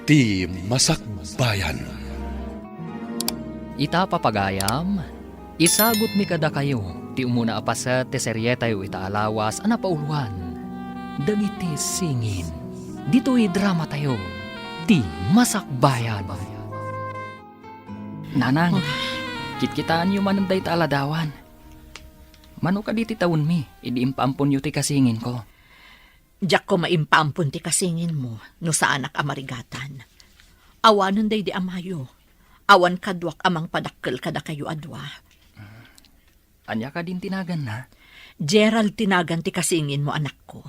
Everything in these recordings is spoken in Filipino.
Ti Masakbayan. Ita papagayam, isagot mi kada kayo, ti umuna apasa ti serye tayo itaalawas anapauluan. Dagiti singin, dito'y drama tayo, ti Masakbayan. Nanang, kitkitaan yu mananday ta aladawan. Mano ka di ti taon mi, idi impaampon yu ti kasingin ko. Diyak ko maimpampun ti kasingin mo, no sa anak amarigatan. Awanon day di amayo. Awan kadwak amang padakkel kada kayo adwa. Anya ka din tinagan na? Gerald tinagan ti kasingin mo anak ko.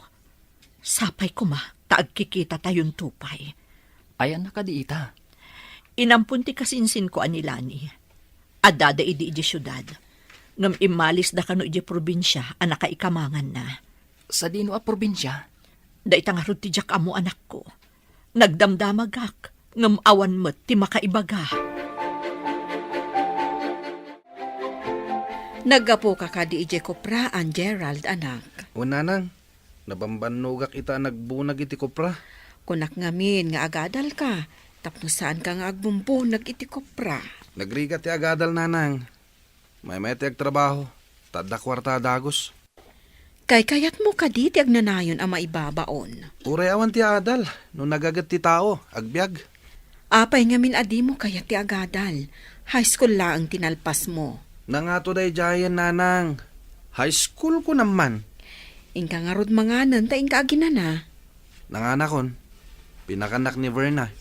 Sapay ko ma, taag kikita tayon tupay. Ayan na ka di ita. Inampun ti kasinsin ko anilani. Adada idi syudad. Ngam imalis da kano iji probinsya, anak ikamangan na. Sa dino a probinsya? Da itang arod ti jak amo anak ko. Nagdamdamagak, ngam awan mo't ti makaibaga. Naggapo ka ka di ije kopraan, Gerald, anak. Una nang, nabambanugak ita nagbunag iti kopra. Kunak ngamin nga agadal ka, tapno saan ka nga agbumbo iti kopra. Nagrigat ti agadal nanang. May ti agtrabaho, tada kwarta dagos. Kay kayat mo ka di ti agnanayon ang maibabaon. Uray awan ti adal, no nagagat ti tao, agbyag. Apay ngamin adi mo kayat ti agadal. High school lang tinalpas mo. Nangato day jayan nanang. High school ko naman. Ingka nga rod manganan, ta ingka aginana. Nanganakon, pinakanak ni Verna.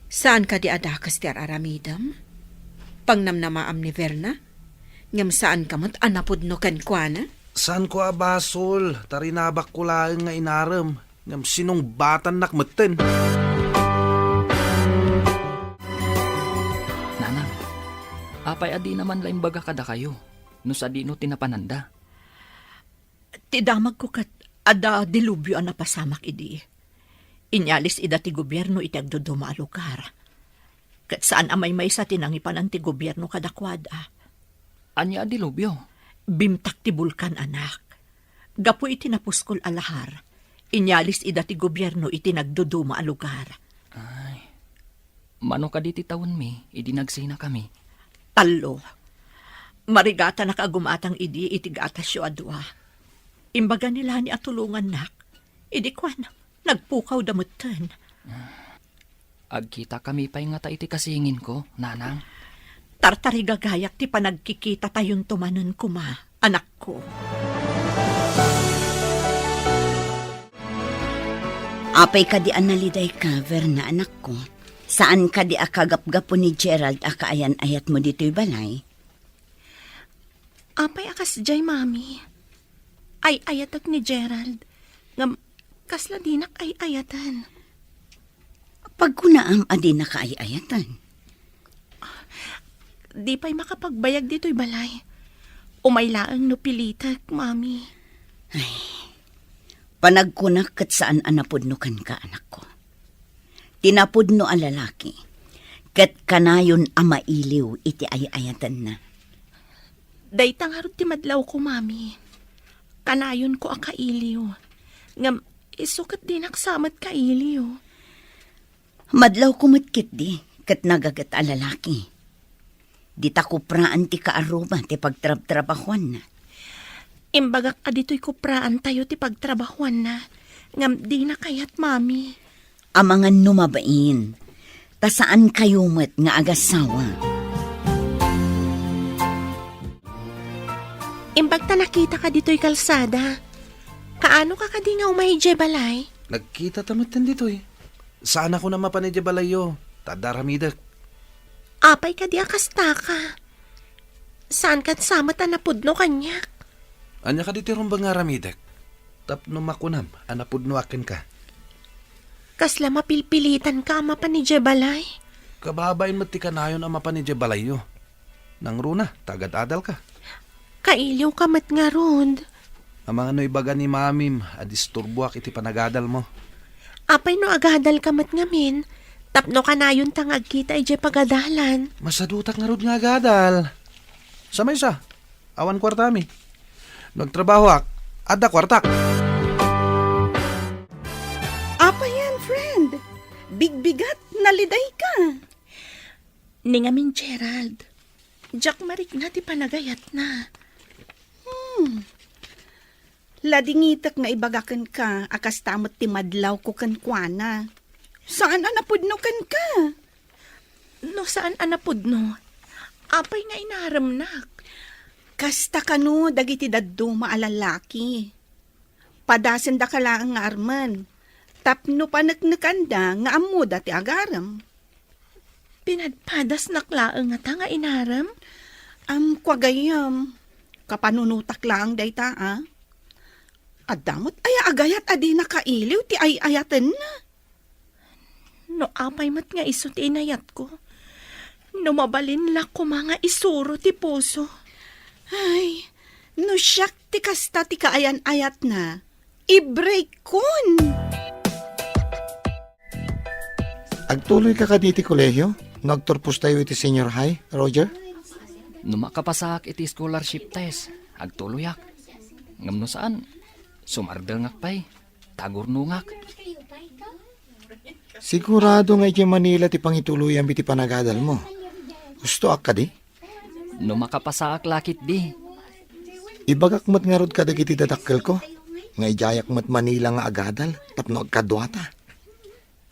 Saan ka di adakas ti aramidam? Pangnamnamaam ni Verna? Ngam saan ka mo't anapod no kankwana? Saan ko abasol, tarinabak ko lang nga inaram. Ngam sinong batan nakmeten. Nanang, apay adi naman laimbaga kada kayo, no sa di no tinapananda. Ti damag ko kat ada dilubyo ang napasamak idi. Inyalis ida ti gobyerno iti agdoduma a lugar. Kat saan amay may sa tinangipan ang ti gobyerno kadakwada. Anya adi lubyo? Bimtak ti bulkan anak. Gapo iti napuskol alahar. Inyalis ida ti gobyerno iti nagdoduma a lugar. Ay, mano ka di ti taon mi, idi nagsina kami. Talo. Marigata nakagumatang idi itigatas yo adwa. Imbaga nila ni atulungan nak. Idi kwan, nagpukaw damutan. Agkita kami pa'y nga ta iti kasingin ko, nanang. Tartarigagayak ti panagkikita tayon tumanon kuma, anak ko. Apay ka di analiday ka, Verna, anak ko. Saan ka di akagap-gapo ni Gerald akaayan-ayat mo dito'y balay? Apay akas jay, mami. Ay ayatak ni Gerald. Ngam, kasla dinak ay ayatan. Pagkunaam adi na kaay-ayatan. Di pa'y makapagbayag dito'y balay. Umaylaang no pilitak, mami. Panagkunak kat saan anapudnukan ka, anak ko. Tinapudno ang lalaki. Kat kanayon amailiw iti ay-ayatan na. Daytang harot ti madlaw ko, mami. Kanayon ko akailiw. Ngam, isukat din aksamat kailiw. Madlaw kumatkit di, kat nagagat ang lalaki. Di takupraan ti kaaruba ti pagtrab-trabahuan na. Imbagak ka dito'y kupraan tayo ti pagtrabahuan na. Ngam di na kayat, mami. Amangan numabain, ta saan kayo met nga agasawa. Imbag ta nakita ka dito'y kalsada. Kaano ka kadi nga umahidje balay? Nagkita tamutin dito eh. Saan ako na mapanidya balayo? Tadaramidak. Apay ka di akasta ka. Saan ka sama ta napudno kanyak? Anya ka dito rin ba nga ramidak? Tapno makunam, anapudno akin ka. Kasla mapilpilitan ka mapanidje balay? Kababain mo ti kanayon ang mapanidya balayo. Nang runa, tagad-adal ka. Kailiw ka mat nga rod. Ang mga noibaga ni mamim, adisturbuak iti panagadal mo. Apay no agadal ka mat ngamin. Tapno ka na yun tangag kita ije pagadalan. Masadutak nga rod nga agadal. Samay sa, awan kwartami. Nagtrabaho ak, ada kwartak. Apa yan, friend? Bigbigat, naliday ka. Ningamin Gerald. Jack marik na ti panagayat na. Ladingitak nga ibagakan ka, akas tamot ti madlaw ko kankwana. Saan anapudno ka? No saan anapod no? Apay nga inaramnak. Kasta kano, dagiti daddo maalalaki. Padasen da kalaang nga arman. Tapno panagnakanda nga amuda ti agaram. Pinadpadas naklaang nga inaram? Kwagayam. Kapanunutak lang dayta, ah. Adamot ay agayat adi nakailiw ti ay ayatan na. No apay mat nga iso ti inayat ko. No mabalin la ko mga isuro ti puso. Ay, no siyak ti kasta ti kaayan-ayat na. I-break kon. Agtuloy ka diti kolehyo? Nagturpos tayo iti senior high, Roger? Numakapasak iti scholarship test. Agtuluyak. Ngam no saan? Sumardengak pa'y. Tagurnungak. Sigurado nga iti Manila ti pangituluyan biti panagadal mo. Gusto ak ka di? Numakapasak lakit di. Ibagak mat nga rod ka dagiti dadakkel ko. Nga ijayak mat Manila nga agadal, tapno agkadwata.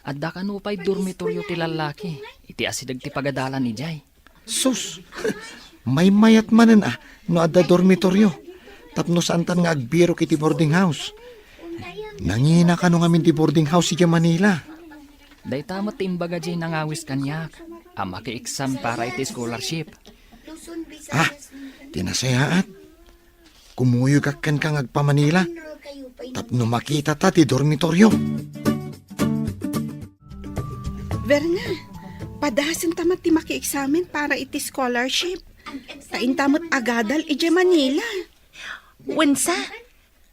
Adda ka no pa'y dormitoryo ti lalaki. Iti asidag ti pagadalan ni Jay. Sus! May mayat manen no adda dormitoryo. Tapno saan tan nga agbiro kiti boarding house. Nangina ka no ngamin ti boarding house iti Manila. Day tamat ti imbaga Jay nangawis kanyak. Ama ki exam para iti scholarship. Tinasayaat. Kumuyog kan kang agpa Manila. Tapno makita ta ti dormitoryo. Verna, padasan tamat ti maki-examen para iti scholarship. Tain tamot agadal iti Manila. Wensa,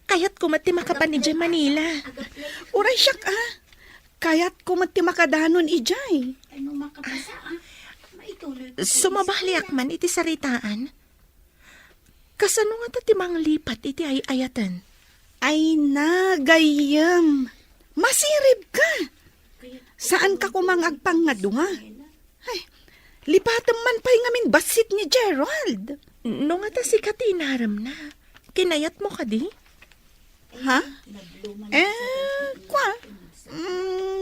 kayat ko mati makapan ijay Manila. Uray siyak kayat ko mati makadanon ijay. Sumabahliak man iti saritaan. Kasano nga ti manglipat iti ay ayatan? Ay na, gayam. Masirib ka. Saan ka kumang agpangadunga? Ay, lipatan man pa'y ngamin basit ni Gerald. No nga ta si Katinaram na. Kinayat mo ka di? Ha?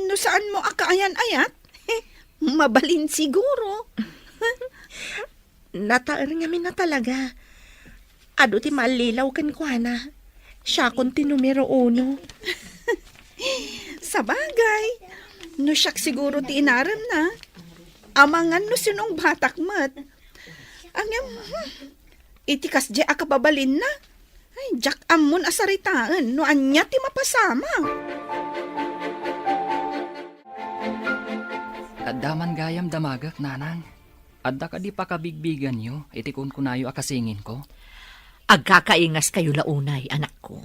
No saan mo akaayan-ayat? Mabalin siguro. Nataar ngamin na talaga. Ado ti malilaw kan kwa na. Siya kon ti numero 1. Sa bagay, no siyak siguro ti inaram na. Amangan no sinong batak mat. Itikas di akababalin na. Ay, jak amon asaritaan no anya ti mapasama. Addaman gayam damagak, nanang. Adda ka di pa kabigbigan nyo, iti kun kunayo akasingin ko. Agkakaingas kayo launay, anak ko.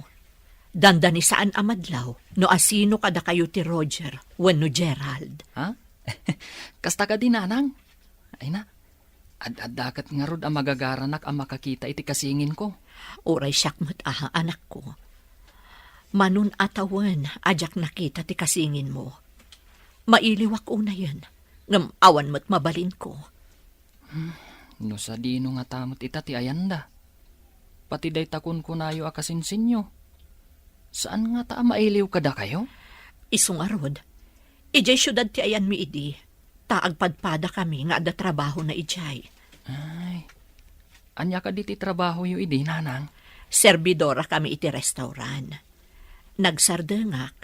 Dandani saan amadlaw, no asino kada kayo ti Roger, wenno Gerald. Ha? Kasta ka di, nanang. Ay na, ad-adakat nga rod ang magagaranak ang makakita iti kasingin ko. Oray siyak mat anak ko. Manun atawan, ajak nakita ti kasingin mo. Mailiwak una yan, ngam awan mo't mabalin ko. No sa dino nga tamot ita ti ayanda. Pati day takon kunayo akasinsinyo. Saan nga ta mailiw kada kayo? Isungarod, ijay syudad ti ayan mi idi, taagpadpada kami nga ada trabaho na ijay. Ay, anya ka di ti trabaho yu idi, nanang? Servidora kami iti restaurant. Nagsardengak,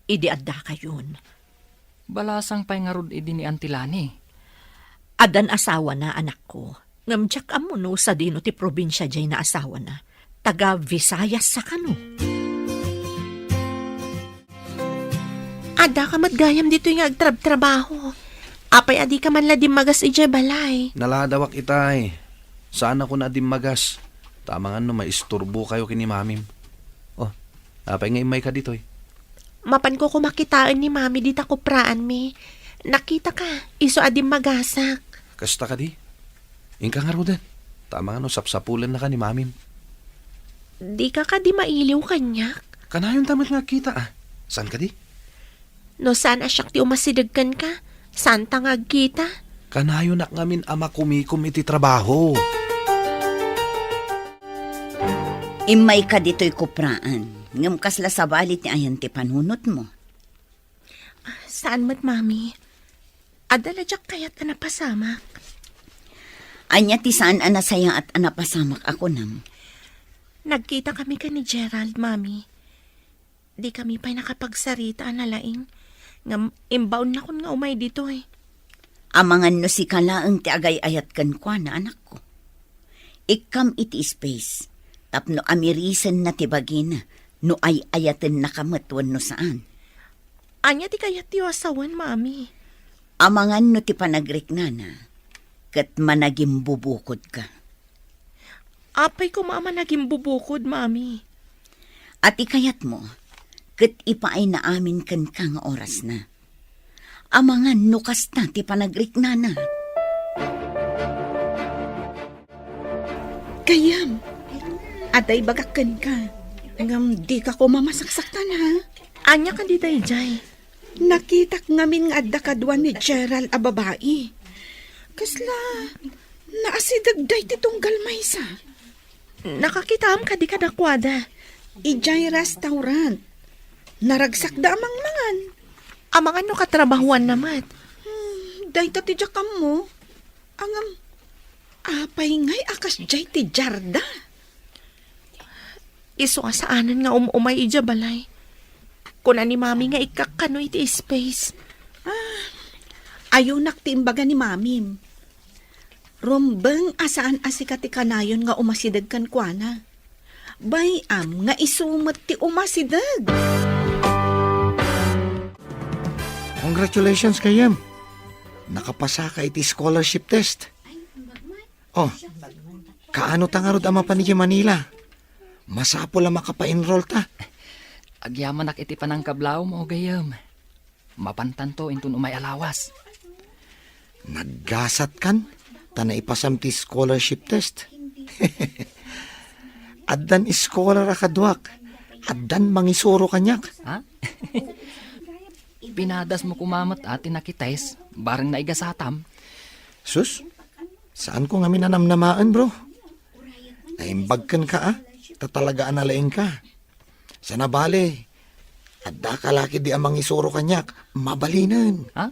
idi adda kayon. Balasang pay nga rod idi ni Antilani. Adan asawa na anak ko. Ngamtsak amuno sa dino ti probinsya jay na asawa na. Taga Visayas sa kano. Ada ka matgayam dito yung agtrab-trabaho. Apay adi ka man ladim magas ijay balay. Naladawak itay. Saan ako na magas? Tamang maisturbo kayo kini mamim. Oh, apay nga imay ka dito eh. Mapan ko kumakitaan ni mami dita ko praan mi. Nakita ka, iso adim magasak. Kasta ka di? Ingka nga rodan. Tamang sapsapulan na ka ni mamim. Di ka di mailiw kanyak. Kanayon tamat nga kita Saan ka di? No saan asyak ti umasidagkan ka? Saan tangag kita? Kanayo nak ngamin ama kumikom iti trabaho. Imay ka dito'y kupraan. Ngam kasla sa balit ni ayan ti panunot mo. Saan mat, mami? Adala jak kayat na napasamak. Anya ti saan anasaya at anapasamak ako nam. Nagkita kami ka ni Gerald, mami. Di kami pa'y nakapagsarita na laing. Nga imbaon na kun nga umay dito eh. Amangan no si kalaang ti agay-ayat kan kwa na anak ko. Ikam iti space. Tapno amirisan na ti bagina. No ay ayaten na kamatwan no saan. Anya ti kayat ti asawan, mami. Amangan no ti panagrik na na. Kat managim bubukod ka. Apay ko mama naging bubukod, mami. At ikayat mo, kat ipaay na amin kan kang oras na. Amangan nukas na ti panagrik na na. Gayam, aday bagakan ka. Ngam di ka ko mamasaksaktan ha. Anya ka di dayjay. Nakitak ngamin nga adda kadwa ni Gerald a babae. Kasla, naasidagday ti tunggal maysa. Nakakitaam ka di ka dakwada. Ijay restaurant. Naragsak da amang mangan. Amangan no katrabahuan naman. Day ta ti jakam mo. Angam, apay ngay akas jay ti jarda. Iso nga saanan nga umay ija balay. Kuna ni mami nga ikakano iti space. Ayaw naktimbaga ni mamim. Rumbeng asaan asika ti kanayon nga umasidag kan kuana. Bayam nga isumat ti umasidag. Congratulations kayam. Nakapasa ka iti scholarship test. Oh, kaano tangarod ama pa ni Manila? Masapol ang makapa-enroll ta. Agyaman nak iti panang kablaw mo, gayam. Mapantan to intun umay alawas. Naggasat kan? Na ipasam ti scholarship test. Addan scholar akadwak. Addan mangisuro kanyak. Ha? Pinadas mo kumamat at tinakitais, barang naigasatam. Sus, saan ko nga minanamnamaan bro? Naimbagkan ka ah. Tatalagaan na laing ka. Sa nabali. Adda ka laki di amang isuro kanyak. Mabalinan. Ha?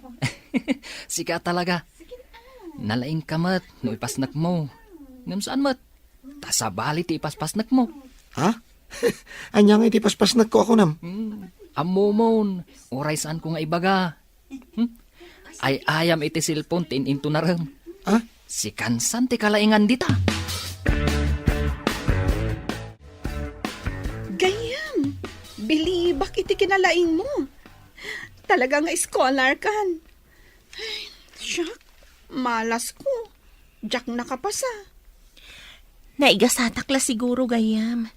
Sika talaga. Nalaing kamat, no ipasnak mo. Ngam saan mat? Tasabali ti ipaspasnak mo. Ha? Anya nga itipaspasnak ko ako nam. Amomon, oray saan ko nga ibaga. Ay ayam iti silpon tin into naram. Ha? Si kansan ti kalaingan dita. Gayam, bilibak iti kinalaing mo. Talaga nga scholar kan. Ay, syak. Malas ko. Jack nakapasa. Naigasatak la siguro, gayam.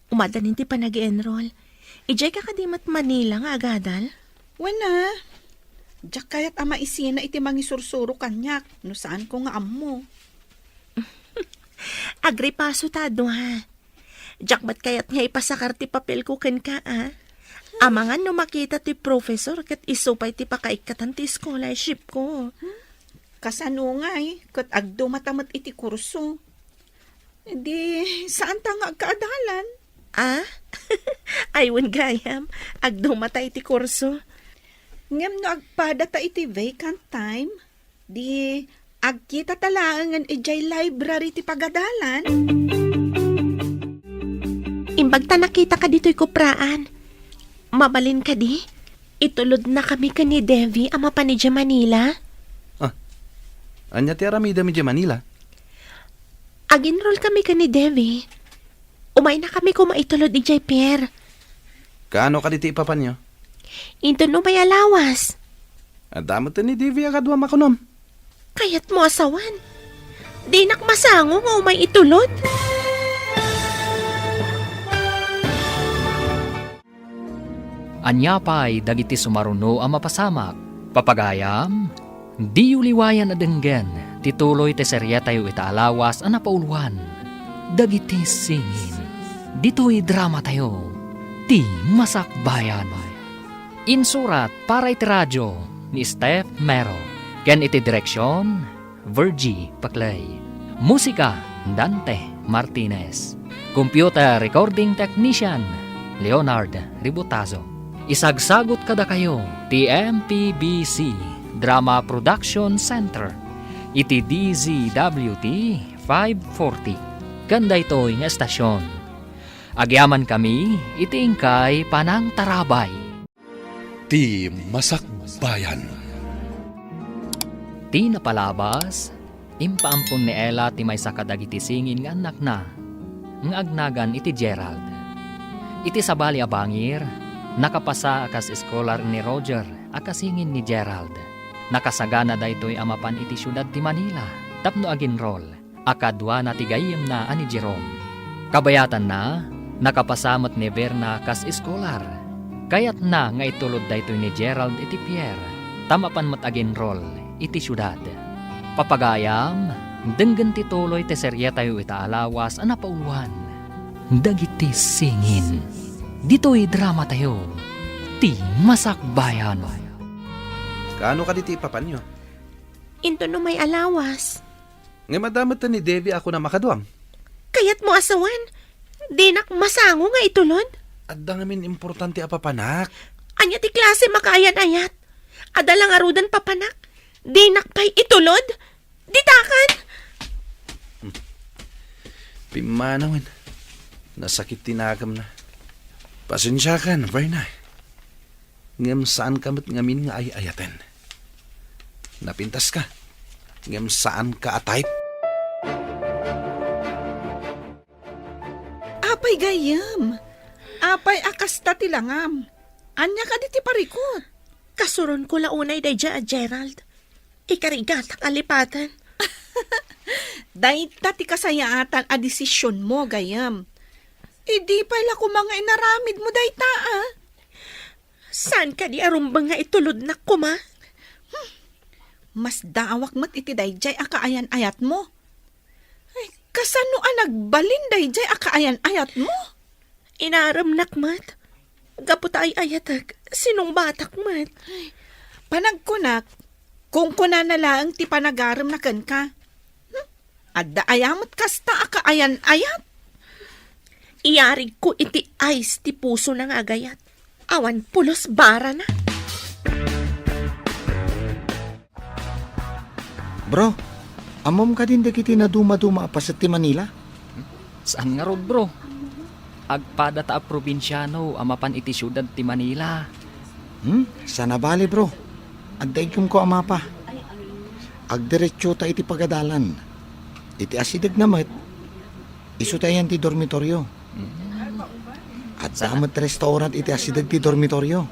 Umadanin ti pa nag-enroll. Ijay ka kadimat Manila nga agadal? Wala. Jack kayat ama isina iti mangisursuro kanyak. No saan ko nga amo. Agripaso tado ha. Jack ba't kayat nga ipasakar ti papel ko ken ka ha? Amangan no makita ti professor kat isupay ti pakaikatan ti scholarship ko. Kasanungay, kat agdo matamat iti kurso. Di, saan ta nga agkaadalan? Ah? Aywan gayam, agdumatay ti kurso. Ngem no agpada ta iti vacant time, di agkita talangan ijay library ti pagadalan. Imbag ta nakita ka dito'y kupraan. Mabalin ka di? Itulod na kami ka ni Devi ama pa ni Manila. Anya ti aramida mi Manila. Ag-enroll kami ka ni Devi. Umay na kami kumaitulod ijay Pierre. Kaano ka diti ipapan nyo? Into no may alawas. At damot ni Devi akadwa makunom. Kayat mo asawan. Di nakmasango nga umay itulod. Anya pa'y dagiti sumaruno ang mapasamak. Papagayam, di uliwayan na denggen, tituloy te serya tayo itaalawas ang napauluan. Dagiti singin, dito'y drama tayo, ti Masakbayan. Insurat para iti radyo ni Steph Mero. Ken iti direksyon, Virgie Paclay. Musika, Dante Martinez. Computer Recording Technician, Leonard Ributazo. Isagsagot kada kayo, TMPBC Drama Production Center. Iti DZWT 540. Kanda ito'y nga estasyon. Agyaman kami, iti ingkay Panang Tarabay. Ti Masakbayan. Ti napalabas, impaampon ni Ella ti may sakadagiti singin nga anak na, ng agnagan iti Gerald. Iti sabali abangir, nakapasa akas eskolar ni Roger, akasingin ni Gerald. Nakasagana da ito'y amapan iti syudad ti Manila, tapno aginrol, akadwa na ti gayem na ani Jerome. Kabayatan na, nakapasamot ni Verna kas eskolar, kayat na nga itulod da ito'y ni Gerald iti Pierre, tamapan mat aginrol, iti syudad. Papagayam, denggan ti tuloy ti serye tayo itaalawas ana pauluan. Dagiti singin. Dito'y drama tayo. Ti Masakbayan. Kaano ka diti ipapan nyo? Into no may alawas. Nga madamot ta ni Devi ako na makaduang. Kayat mo asawan. Di nak masango nga itulod. Adda ngamin importante apapanak. Anya ti klase makaayan-ayat. Adalang arudan papanak. Di nakpay itulod. Ditakan. Pimanawan. Nasakit tinagam na. Pasensya ka na, Verna. Ngam saan kamot ngamin nga ay-ayaten. Napintas ka. Ngam saan ka atayp. Apay gayam. Apay akas ta tilangam. Anya ka di ti parikot. Kasuron ko launay day Gerald. Ikarigat ang alipatan. Dahil ti kasayaatan a desisyon mo, gayam. Idi pala ko mga inaramid mo, dayta, ah. Saan ka di arumbang nga itulod na kuma? Mas daawak mat iti dayjay a kaayan-ayat mo. Ay, kasano a nagbalin dayjay a kaayan-ayat mo? Inaram nakmat. Gaputa ay ayatag. Sinong batak mat? Panagkunak, kung kuna na lang ti panagaram na kan ka. Adda ayamot kasta a kaayan-ayat. Iyarig ko iti ice ti puso ng agayat. Awan pulos bara na. Bro, amom ka din dagiti na duma-duma pa sa ti Manila? Saan nga rod bro? Agpada ta a probinsyano, amapan iti syudad ti Manila. Sana bali bro. Agdaigom ko ama pa. Agdiretso ta iti pagadalan. Iti asidag namat. Isu tayan ti dormitoryo. At damat restaurant iti asidag ti dormitoryo.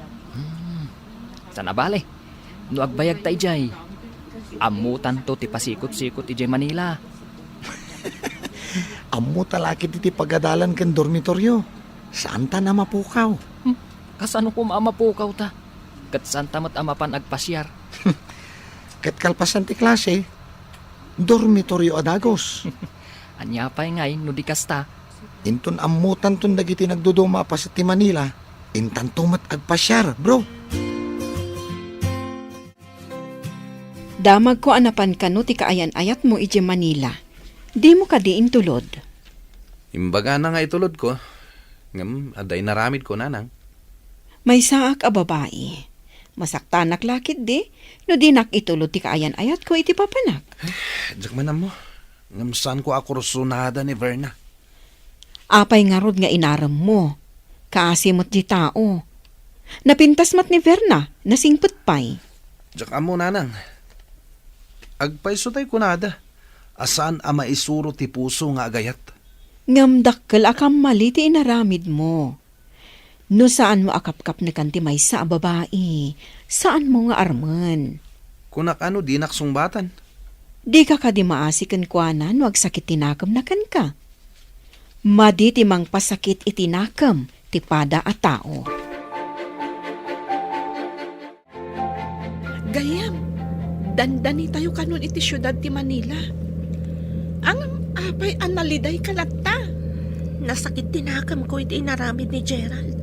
Sana bale? No agbayag tayo jay. Amutan to ti pasikot-sikot iti Manila. Amo talakit iti pagadalan ken dormitoryo. Saan ta na mapukaw? Kasano ko maamapukaw ta? Kat saan tamat amapan agpasyar? Ket kalpasan ti klase, dormitoryo adagos. Anya pa'y ngay, no di kasta. Inton amutan ton dagiti nagduduma pa sa ti Manila, intan tumat agpasyar, bro. Damag ko anapan kano ti kaayan-ayat mo iti Manila. Di mo ka diin tulod. Imbaga na nga itulod ko. Ngam, aday naramid ko nanang. May saak a babae. Masaktanak lakit di, no di nak itulod ti kaayan-ayat ko iti papanak. Diyak man mo. Ngam saan ko ako rusunada ni Verna. Apay nga rod nga inaram mo. Kaasimot di tao. Napintas mat ni Verna, nasingput pay. Diyak amo nanang. Agpaiso tayo kunada. Asaan ama isuro ti puso nga agayat. Ngamdakkel akam mali ti inaramid mo. No saan mo akapkap na kanti may sa babae? Saan mo nga arman? Kunak ano di naksungbatan. Di ka di maasikan kuanan wag sakit tinakam na kan ka. Madi ti mang pasakit itinakam ti pada a tao. Gayam, dandani tayo kanon iti syudad ti Manila. Ang apay analiday kalatta. Nasakit tinakam ko iti inaramid ni Gerald.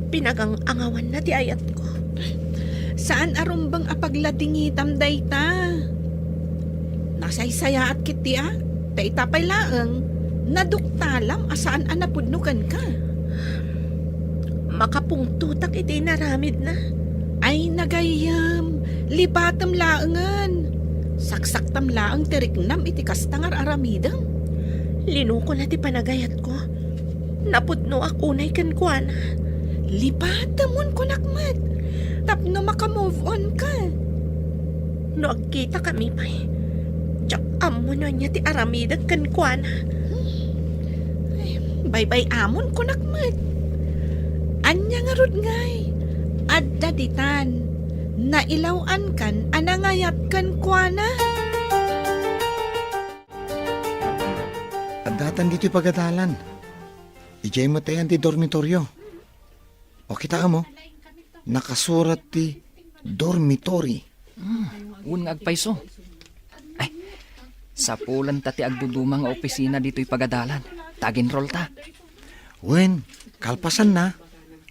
Pinagang angawan na ti ayat ko. Saan arumbang apagladingitam dayta? Nasaysaya at kiti ta itapay laeng, naduktalam asaan anapudnukan ka. Makapungtutak iti naramid na. Ay nagayam, libatam laengan. Saksaktam laeng tiriknam iti kastangar aramidang. Linuko na ti panagayat ko. Napudno akunay kan kuana. Libatamon ko nakmat. Tapno makamove on ka. No agkita kami pa'y. Tsak amo na niya ti aramidag kan kuana. Bye-bye amon ko nakmat. Anya nga rod ngay. Adda ditan. Nailawan kan anangayat kan kuana. At datan dito'y pagadalan. Ijay mo tayan ti dormitoryo. O kita mo, nakasurat ti dormitory. Un nga agpayso. Ay, sa pulan ta ti agdudumang nga opisina dito'y pagadalan. Tag-enroll ta. Wen, kalpasan na.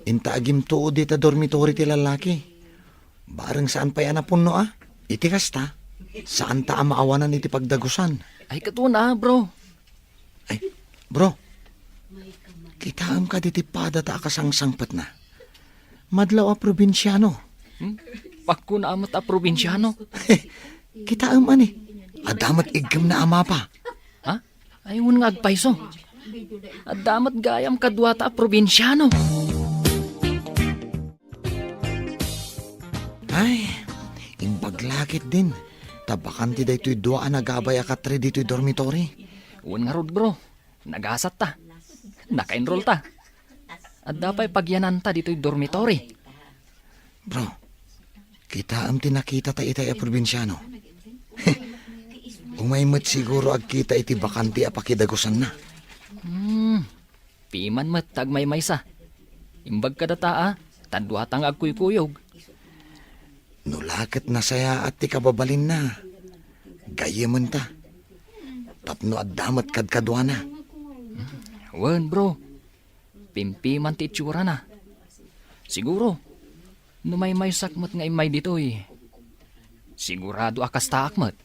Inta agim tuod di ta dormitory ti lalaki. Bareng saan pa yan apuno Itikas ta. Saan ta maawanan iti pagdagusan. Ay, katuna, bro. Ay, bro. Kitaam ka diti pada ta akasangsangpat na. Madlaw a probinsyano. Pakko na amat a probinsyano. Kitaam ani. Adamat igam na ama pa. Ha? Ayun nga agpayso. At damat gayam kadwa ta a probinsyano. Ay, imbaglakit din. Tabakan ti daytoy dua a nagabay akatre dito'y dormitory. Un nga rod, bro. Nagasat ta. Naka-enroll ta. At dapay pagyanan ta dito'y dormitory. Bro, kitaam ti nakita ta itay a probinsyano. Umaymat siguro agkita iti bakanti a pakidagusan na. Piman mat tagmay maysa. Imbag ka data tadwatang agkuykuyog. Nulakat na saya at ti kababalin na. Gayaman ta. Tapno at damat kadkadwa na. Wen, bro. Pimpiman ti itsura na. Siguro, numay sakmat nga imay dito'y. Sigurado akas taakmat.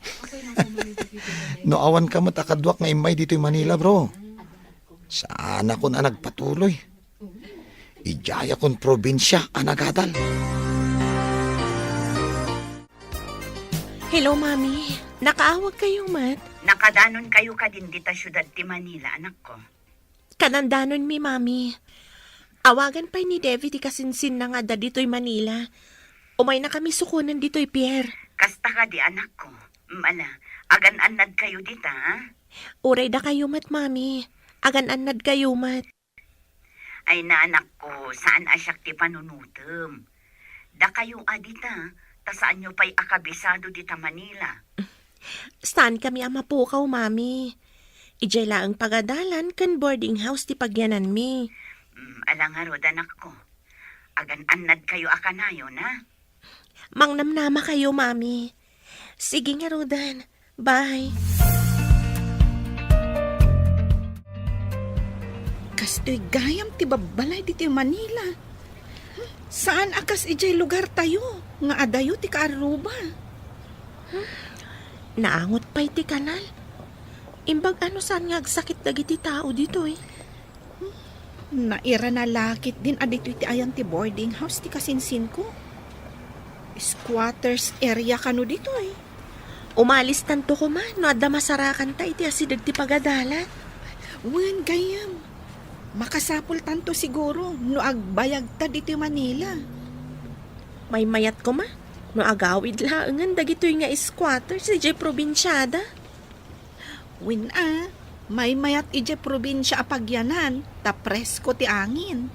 No awan ka matakadwak nga imay dito'y Manila, bro. Saan ako na nagpatuloy? Ijaya kon probinsya anagadal. Hello, Mami. Nakaawag kayo, Mat. Nakadanon kayo ka din dita syudad ti Manila, anak ko. Kanandanon mi, Mami. Awagan pa ni Devi ti kasinsin na nga da dito'y Manila. Umay na kami sukunan dito'y Pierre. Kasta ka di, anak ko. Mala, agan-anad kayo dita, ha? Uray da kayo, Mat, Mami. Agan-anad kayo, Mat. Ay na, anak ko, saan asyak ti panunutem? Da kayo adita, ta saan nyo pa'y akabisado dita Manila? Saan kami ang mapukaw, Mami? Ijay laang pagadalan kan boarding house ti pagyanan mi. Alang nga rod, anak ko. Agan-anad kayo akanayo, na? Mangnamnama kayo, Mami. Sige nga, Rodan. Bye. Kastoy gayam ti babalay diti Manila. Saan akas ijay lugar tayo? Nga adayo ti Kaaruba. Naangot pa'y ti kanal. Imbag ano saan nga agsakit dagiti tao dito eh. Naira na lakit din adito ti ayan ti boarding house ti kasinsin ko. Squatters area kano dito eh. Umalis tanto ko man, no adda masarakan ta iti asidag ti pagadalat. Wen gayam. Makasapol tanto siguro no agbayag ta dito Manila. May mayat ko ma, no agawid laangan dagitoy nga squatters di jay probinsyada. Wen may mayat ije probinsya apagyanan, ta presko ti angin.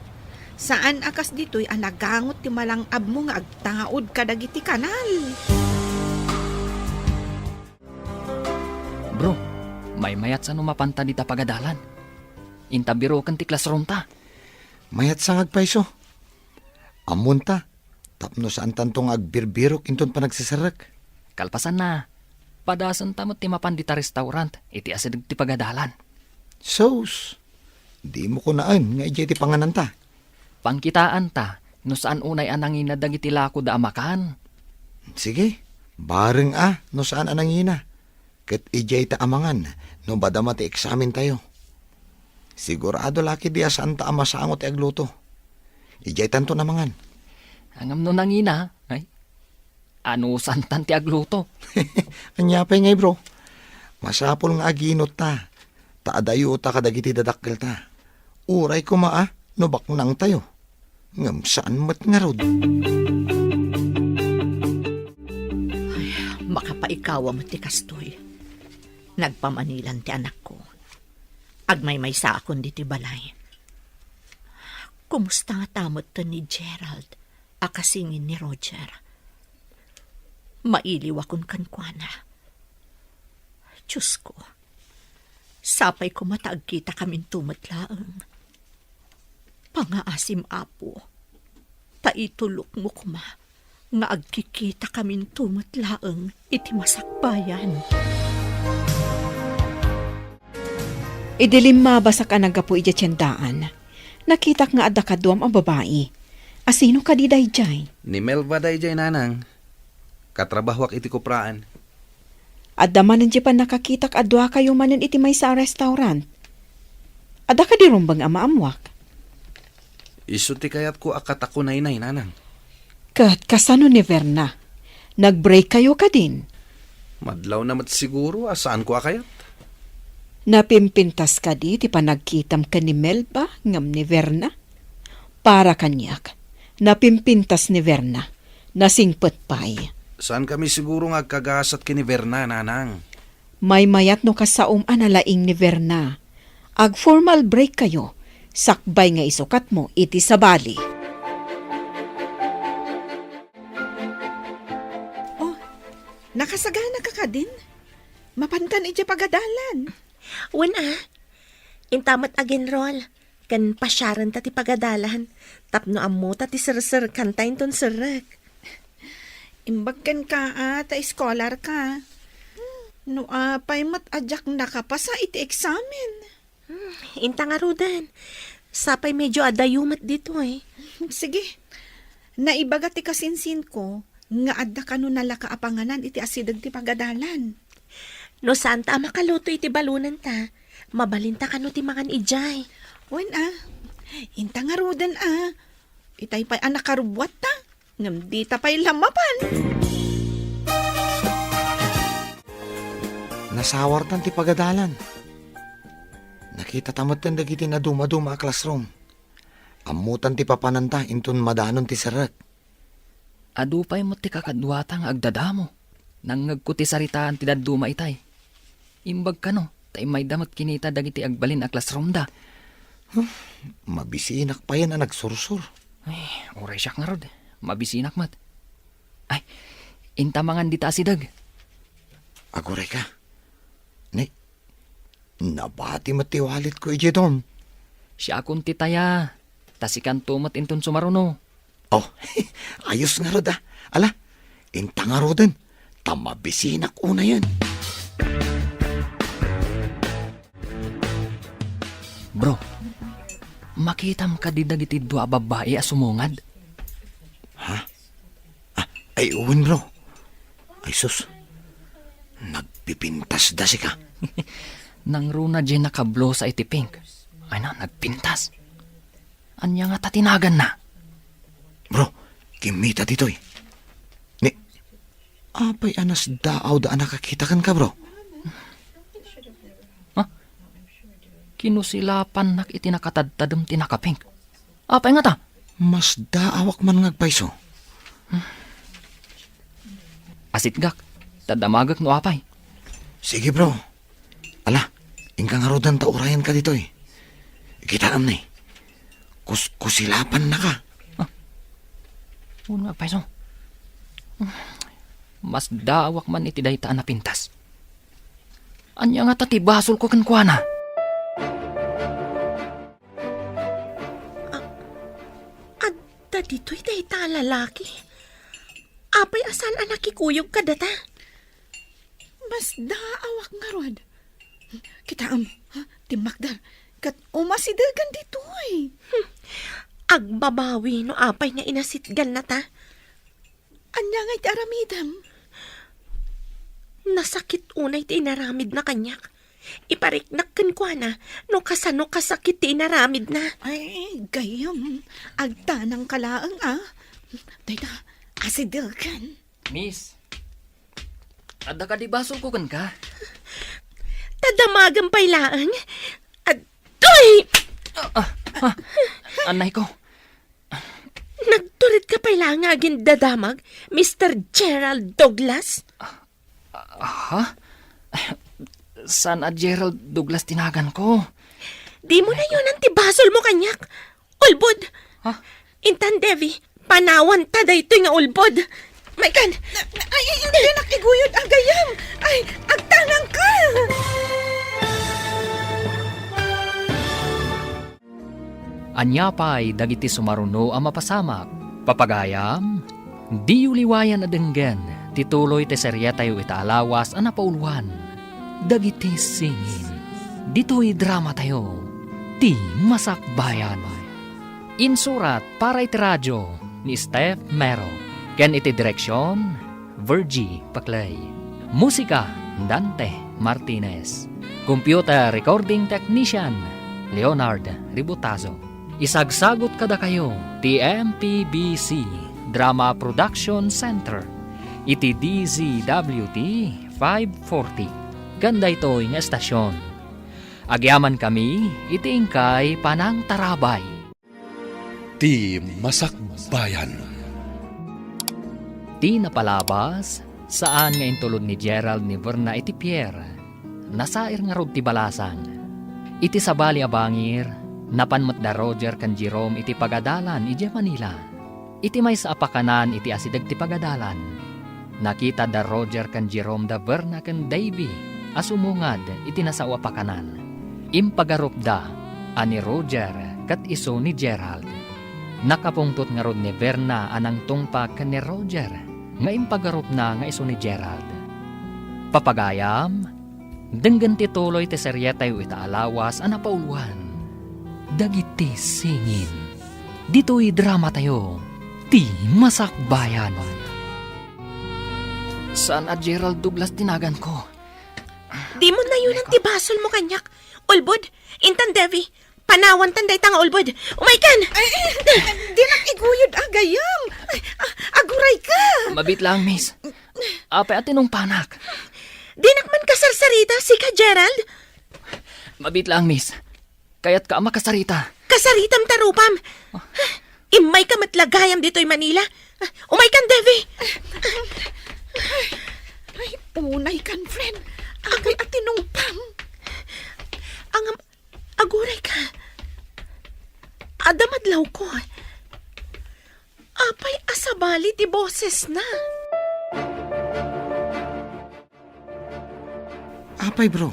Saan akas dito'y anagangot ti malangab mo nga agtaod kadagiti kanal. Bro, may mayat sa numapanta dita pagadalan. Intabiro kan ti classroom ta. Mayat sang agpayso. Amun ta. Tapno saan tantong agbirbirok inton pa nagsisarak. Kalpasan na. Padasan tamot ti mapan dita restaurant. Iti asidag ti pagadalan. Sos, di mo ko naan nga ijay ti panganan ta. Pangkitaan ta, no saan unay anangin na dagiti lako da amakan. Sige, bareng no saan anangina. Ket ijay ta amangan, no badama ti eksamen tayo. Sigurado laki diya saan ta amasangot ti agluto. Ijay tanto namangan. Angam no nangina, ay, ano santan ti agluto? Anyapay ngay bro. Masapol nga aginot ta. Taadayo ta kadagiti dadakkel ta. Uray ko no baknang tayo. Ngam saan mat nga rod. Makapaikawa mo ti kastoy. Nagpamanilan ti anak ko. Agmay-may sa akon di ti balay. Kumusta nga tamot to ni Gerald, akasingin ni Roger? Mailiw akon kankwana. Diyos ko, sapay ko mataag kita kaming tumatlaang. Pangaasim apo, taitulok mo kuma, nga agkikita kaming tumatlaang iti masakbayan. Idilim mabasak ang nagapu iti tiyandaan. Nakitak nga adda kaduam ang babae. Asino ka di dayjay? Ni Melva dayjay nanang. Katrabahwak iti kupraan. Adda manan di pa nakakitak adwa kayo manan iti may sa restaurant. Adda ka di rumbang amaamwak. Isu ti kayat ko akatako nainay nanang. Kat kasano ni Verna? Nag-break kayo ka din. Madlaw namat siguro asaan ko akayat. Napimpintas ka di ti panagkitam ka ni Melba ngam ni Verna. Para kanyak, napimpintas ni Verna, nasingpet pay. Saan kami siguro nga kagasat kini Verna nanang? May mayat no kasaum analaing ni Verna. Ag formal break kayo, sakbay nga isukat mo iti sabali. Oh, nakasagana ka ka din? Mapantan iti pagadalan. Intamat again roll. Kan pasyaran ta ti pagadalan. Tapno ammo ta ti sir kantayin ton sirek. Imbag kan ka ta scholar ka. No pay mat adyak nakapasa iti examen. Inta nga rudan. Sapay medyo adayumat dito eh. Sige, naibaga ti kasinsin ko nga adda kanu nalaka apanganan iti asidag ti pagadalan. No saan ta makaluto iti balunan ta, mabalinta ka no ti mangan ijay. Wen inta nga rudan itay pa'y anak karubwat ta, ngam di ta pa'y lamapan. Nasawartan ti pagadalan. Nakita tamat tan dagiti na dumaduma a classroom. Amutan ti papananta inton madanon ti sarat. Adupay mo ti kakadwatang agdadamo. Nang ngagkuti saritaan ti daduma itay. Imbag ka no, tay may damat kinita dagiti agbalin a classroom da. Mabisinak pa yan na nagsursur. Ay, oray siyak nga rod. Mabisinak mat. Ay, intamangan di ta asidag. Aguray ka. Nabati matiwalit ko ije dom. Siya akong titaya. Tasikan tumat inton sumaruno. Oh, ayos nga rod Ala, inta nga rodan. Tamabisinak una yan. Bro, makitam ka di dagiti dua babae a sumungad. Ay, uwin bro. Ay sus, nagpipintas da si ka. Nang runa dyan nakablo sa iti pink. Ay na, nagpintas. Anya nga tatinagan na. Bro, kimita ditoy. Apay anas daaw da nakakita kan ka bro. Kinusilapan nak iti nakatadtadam ti nakapink. Apay nga ta? Mas daawak man ngagpayso. Asitgak, tadamagak no apay. Sige bro. Ala, ingkang harodan ta urayan ka dito Kitaan na Kusilapan na ka. Una apay so. Mas daawak man iti daytaan na pintas. Anya nga tatibasol ko kankwana. Adda dito'y dayta lalaki. Apay asan anak ikuyog ka data? Mas daawak nga rod. Kitaam, ti Magda, kat umasidagan dito agbabawi no apay nga inasitgan na ta. Anya nga iti aramidam. Nasakit unay ti inaramid na kanyak. Ipariknak ken kwa na no kasano kasakit ti inaramid na. Ay, gayam. Agtanang kalaang Dayta, asidil kan. Miss, adda ka di basol ko kan ka? Tadamagan pa'y laang. Adoy! Anay ko, Nagturit ka pa'y laang agin dadamag, Mr. Gerald Douglas? ha? San a Gerald Douglas tinagan ko? Di mo na yun ang tibasol mo kanyak. Ulbod! Ha? Intan, Devi, panawan ta da ito nga ulbod. May kan! Ay, hindi nakiguyod agayam. Ay, agtanang ka. Anya pa'y dagiti sumaruno ang mapasamak. Papagayam, di uliwayan na denggen, tituloy te serya tayo itaalawas ang napauluan. Dagiti singin, dito'y drama tayo, ti masakbayan. Insurat para iti radyo ni Steph Mero. Ken iti direksyon, Virgie Paclay. Musika, Dante Martinez. Computer recording technician, Leonard Ributazo. Isagsagot kada kayo, TMPBC Drama Production Center. Iti DZWT 540. Ganda ito'y nga estasyon. Agyaman kami, iti ingkay Panang Tarabay. Ti Masakbayan. Ti napalabas, saan nga intulod ni Gerald ni Verna iti Pierre. Nasair nga rod ti balasang. Iti sabali abangir, napanmat da Roger kan Jerome iti pagadalan iti Manila. Iti may sa apakanan iti asidag ti pagadalan. Nakita da Roger kan Jerome da Verna kan Davy asumungad iti nasawa pakanan. Impagarup da ani Roger kat iso ni Gerald. Nakapungtot nga rod ni Verna anang tungpag kan ni Roger nga impagarup na nga iso ni Gerald. Papagayam, denggan ti tuloy ti serya tayo itaalawas ang napauluan. Dagiti singin, dito'y drama tayo, ti masakbayan. Saan a Gerald Douglas tinagan ko? Di mo na yun ang tibasol mo kanyak. Ulbod, Intan, Devi, panawan tanday tanga ulbod. Umaikan! Di nakiguyod agayam. Ay, aguray ka. Mabit lang, miss. Ape atinong panak. Di nakman kasarsarita si ka, Gerald? Mabit lang, miss. Kaya't ka makasarita. Kasaritam tarupam. Imay ka matlagayam dito'y Manila. Umaikan, Devi. Ay, unay kan, friend. Agay atinungpam. Ang aguray ka. Adamadlaw ko. Apay asabali ti boses na. Apay bro,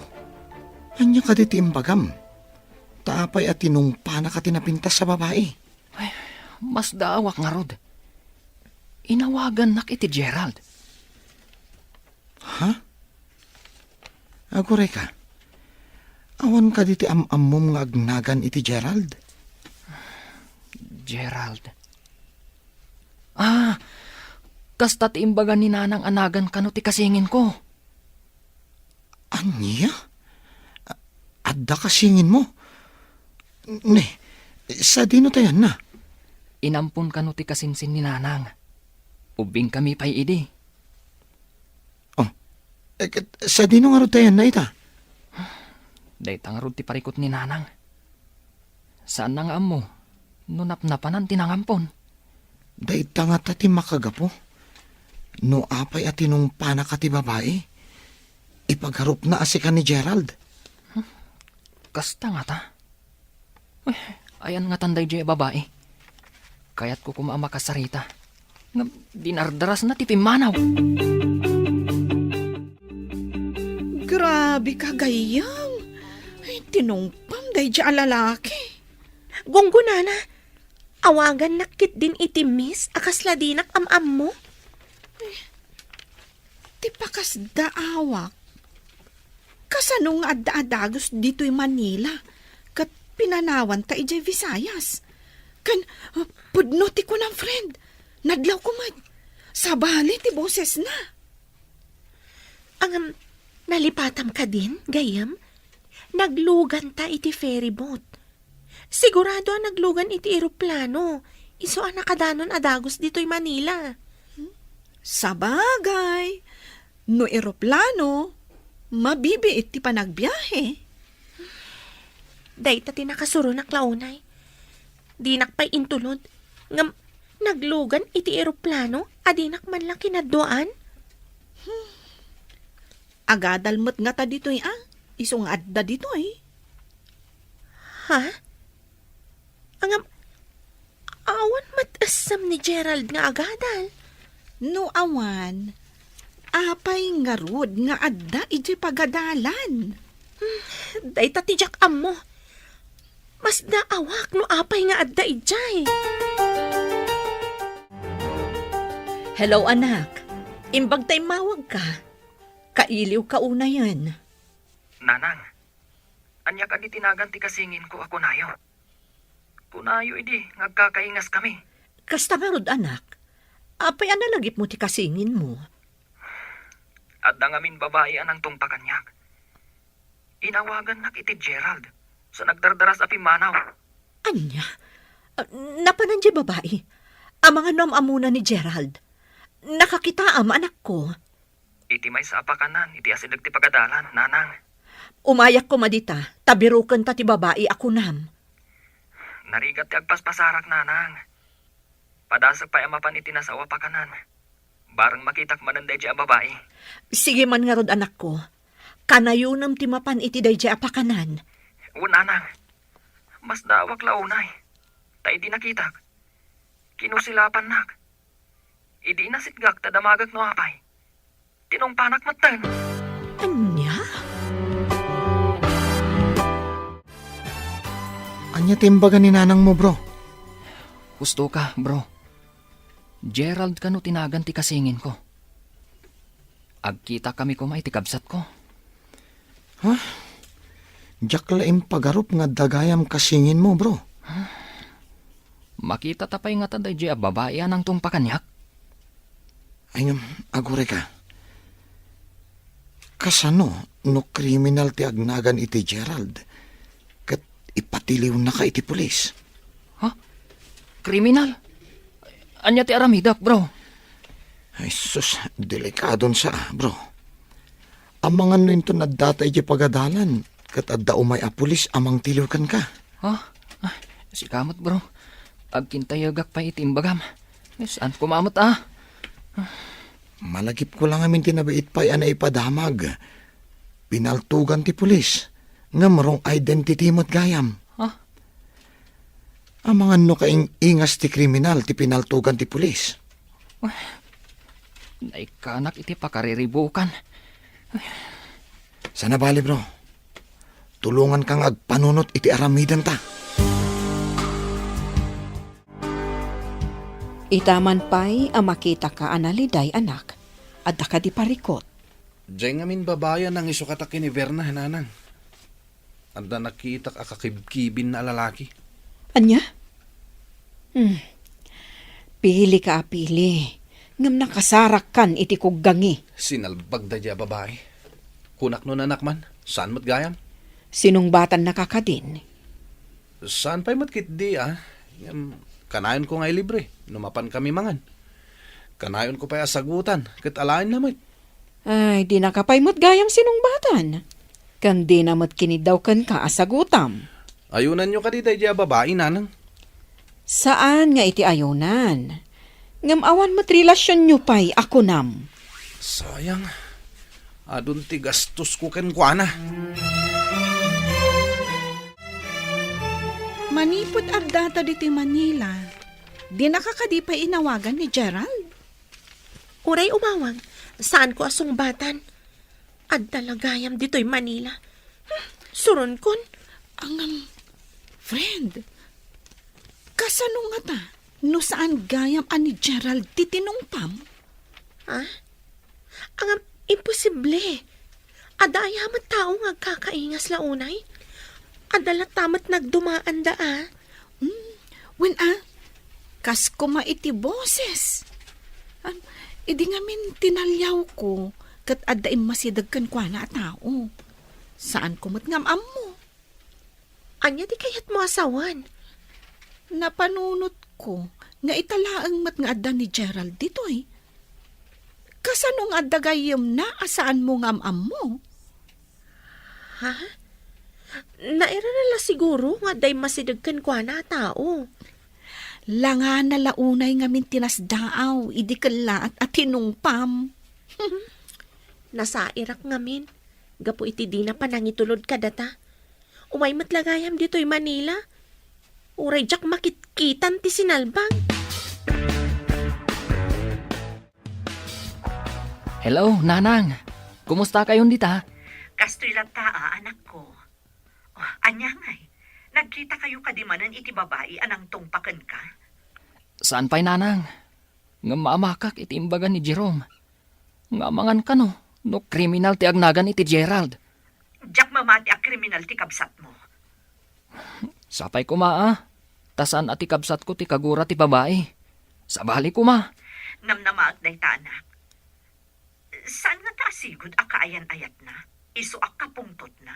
anya ka di ti imbagam. Taapay at tinungpa na ka tinapintas sa babae. Ay, mas daawak nga rod. Inawagan nak iti Gerald. Ha? Aguray ka. Awan ka di ti amom nga agnagan iti Gerald. Gerald. Kasta ti imbagan ni nanang anagan kano ti kasingin ko. Anya? Adda kasingin mo? Ne, sa dino tayan na. Inampun kano ti kasinsin ni nanang. Ubing kami pa'y idi. Sa dino nga ro tayan na ita? Daytang rod ti parikot ni nanang. Saan nang amo? Nunapnapanan tinangampon. Dayta nga ti makagapo. No apay at tinungpa na ka ti babae. Ipagharup na asika ni Gerald. Kasta nga ta. Ayan nga tanday di babae. Kaya't ko kumamakasarita. Nga dinardaras na ti pimanaw. Grabe ka, gayam. Ay, tinungpam day di alalaki. Gunggunana, awagan nakit din iti miss akasla dinak am-am mo. Ti pakas daawak. Kasanong adda-adagos dito'y Manila. Kat pinanawan ta ijay Visayas. Kan, pudno ti ko ng friend. Nadlaw ko man. Sa bali ti boses na. Ang nalipatam ka din, gayam? Naglugan ta iti ferry boat. Sigurado ang naglugan iti eroplano. Iso ang nakadanon adagos dito'y Manila. Sa bagay. No eroplano, mabibiit ti panagbiyahe. Day ta tinakasuro na klaunay. Di nakpay intulod. Ngam, naglugan iti eroplano, adinak man lang kinaduan. Agadalmat nga ta dito'y Isong adda dito'y. Ha? Ang awan matasam ni Gerald nga agadal. No awan, apay nga rod nga adda iti pagadalan. Day ta tijak ammo. Mas naawak no apay nga adda ijay. Hello, anak. Imbag tay mawag ka. Kailiw ka una yan. Nanang, anya ka di tinagan ti kasingin ko ako nayo. Kunayo idi, ngagkakaingas kami. Kasta nga rod, anak. Apay analagip mo ti kasingin mo. At dangamin babae anang tungpakanyak. Inawagan nak iti Gerald sa nagdardaras api manaw. Anya? Napanandya babae. Ang mga amuna ni Gerald. Nakakitaam, anak ko. Iti may sa apakanan, iti asidag ti pagadalan, nanang. Umayak ko madita, tabirukan ta ti babae ako nam. Narigat ti agpaspasarak, nanang. Padasag pa amapan iti nasawa pakanan. Barang makitak mananday di a babae. Sige man nga rod, anak ko. Kanayunam ti mapan iti day di apakanan. Nanang, mas dawak launay. Ta iti nakitak. Kinusilapan nak. Idi nasitgak ta damagak no apay. Tinong panak matan. Anya? Anya timbaga ni nanang mo, bro. Gusto ka, bro. Gerald kano tinagan ti kasingin ko. Agkita kami ko may tikabsat ko. Diyak laim pagarup nga dagayam kasingin mo, bro. Makita tapay nga taday di a babae anang tungpakanyak. Ay, agure ka. Kasano, no kriminal ti agnagan iti Gerald. Kat ipatiliw na ka iti pulis. Kriminal? Anya ti aramidak, bro. Ay, sus, delikadon sa, bro. Amangan no into nadata iti pagadalan. Kat adda umay a pulis amang tiliwkan ka. Si kamot, bro. Agkintayagak pa itimbagam. Saan kumamot, Malagip ko lang amin tinabait pa'y ana ipadamag. Pinaltugan ti pulis. Nga marong identity mo't gayam. Amangan no kaing ingas ti kriminal ti pinaltugan ti pulis. Naikanak iti pakariribukan. Sana bali, bro. Tulungan kang agpanunot iti aramidan ta. Itaman pa'y makita ka analiday, anak. Adda ka di parikot. Diyan ngamin babayan ng isukatakin ni Verna, nanang. Anda nakitak akakibkibin na lalaki. Anya? Pili ka, pili. Ngam nakasarak kan iti kuggangi. Sinalbag da diya babae. Kunak no nanak man, saan mo't gayam? Sinong batan nakakadin? Saan pa'y matkit di, kanayon ko nga'y libre, numapan kami mangan. Kanayon ko pa'y asagutan, kat alain naman. Ay, di nakapaymot gayam sinong batan. Kan di namat kinidaw kan ka asagutam. Ayunan nyo ka di diya babae, nanang. Saan nga iti ayunan? Ngam awan mat relasyon nyo pa'y ako nam. Sayang, adun ti gastos ko ken kuana. Manipot agdata diti Manila. Di nakakadipay inawagan ni Gerald. Uray umawag, saan ko asong batan? Ad talagayam dito'y Manila. Suron kon. Friend, kasano nga ta? No saan gayam ani Gerald titinungpam? Ang imposible. Adayamat tao nga kakaingas launay. Adalat tamat nagdumaan da. Kas ko maiti boses. Idi nga min tinalyaw ko, kat addaim masidagkan kwa na tao. Saan ko matngamam mo? Anya di kayat mo asawan? Napanunot ko, nga italaang mat nga adda ni Gerald ditoy. Kasanong adda gayam na, asaan mo ngamam mo? Ha? Naira nala siguro nga day masidagkan kwa na tao. Langa na launay nga min tinasdaaw, idi kala at tinungpam. Nasa Irak ngamin. Gapo iti di na panangitulod ka data. Umay matlagayam dito'y Manila. Uray jak makitkitan ti sinalbang. Hello, Nanang. Kumusta kayong dita? Kastoy lang taa, anak ko. Oh, anya ngay, nagkita kayo kadimanan iti babae anang tungpakan ka? Saan pa'y Nanang? Nga maamakak iti imbagan ni Jerome. Nga mangan ka no kriminal ti agnagan iti Gerald. Diyak mamati a kriminal ti kabsat mo. Sapay ko maa. Tasan at ikabsat ko ti kagura ti babae. Sabali ko ma. Namnamaak day ta, anak. Saan nga ta asigod a kaayan-ayat na? Iso a kapungtot na?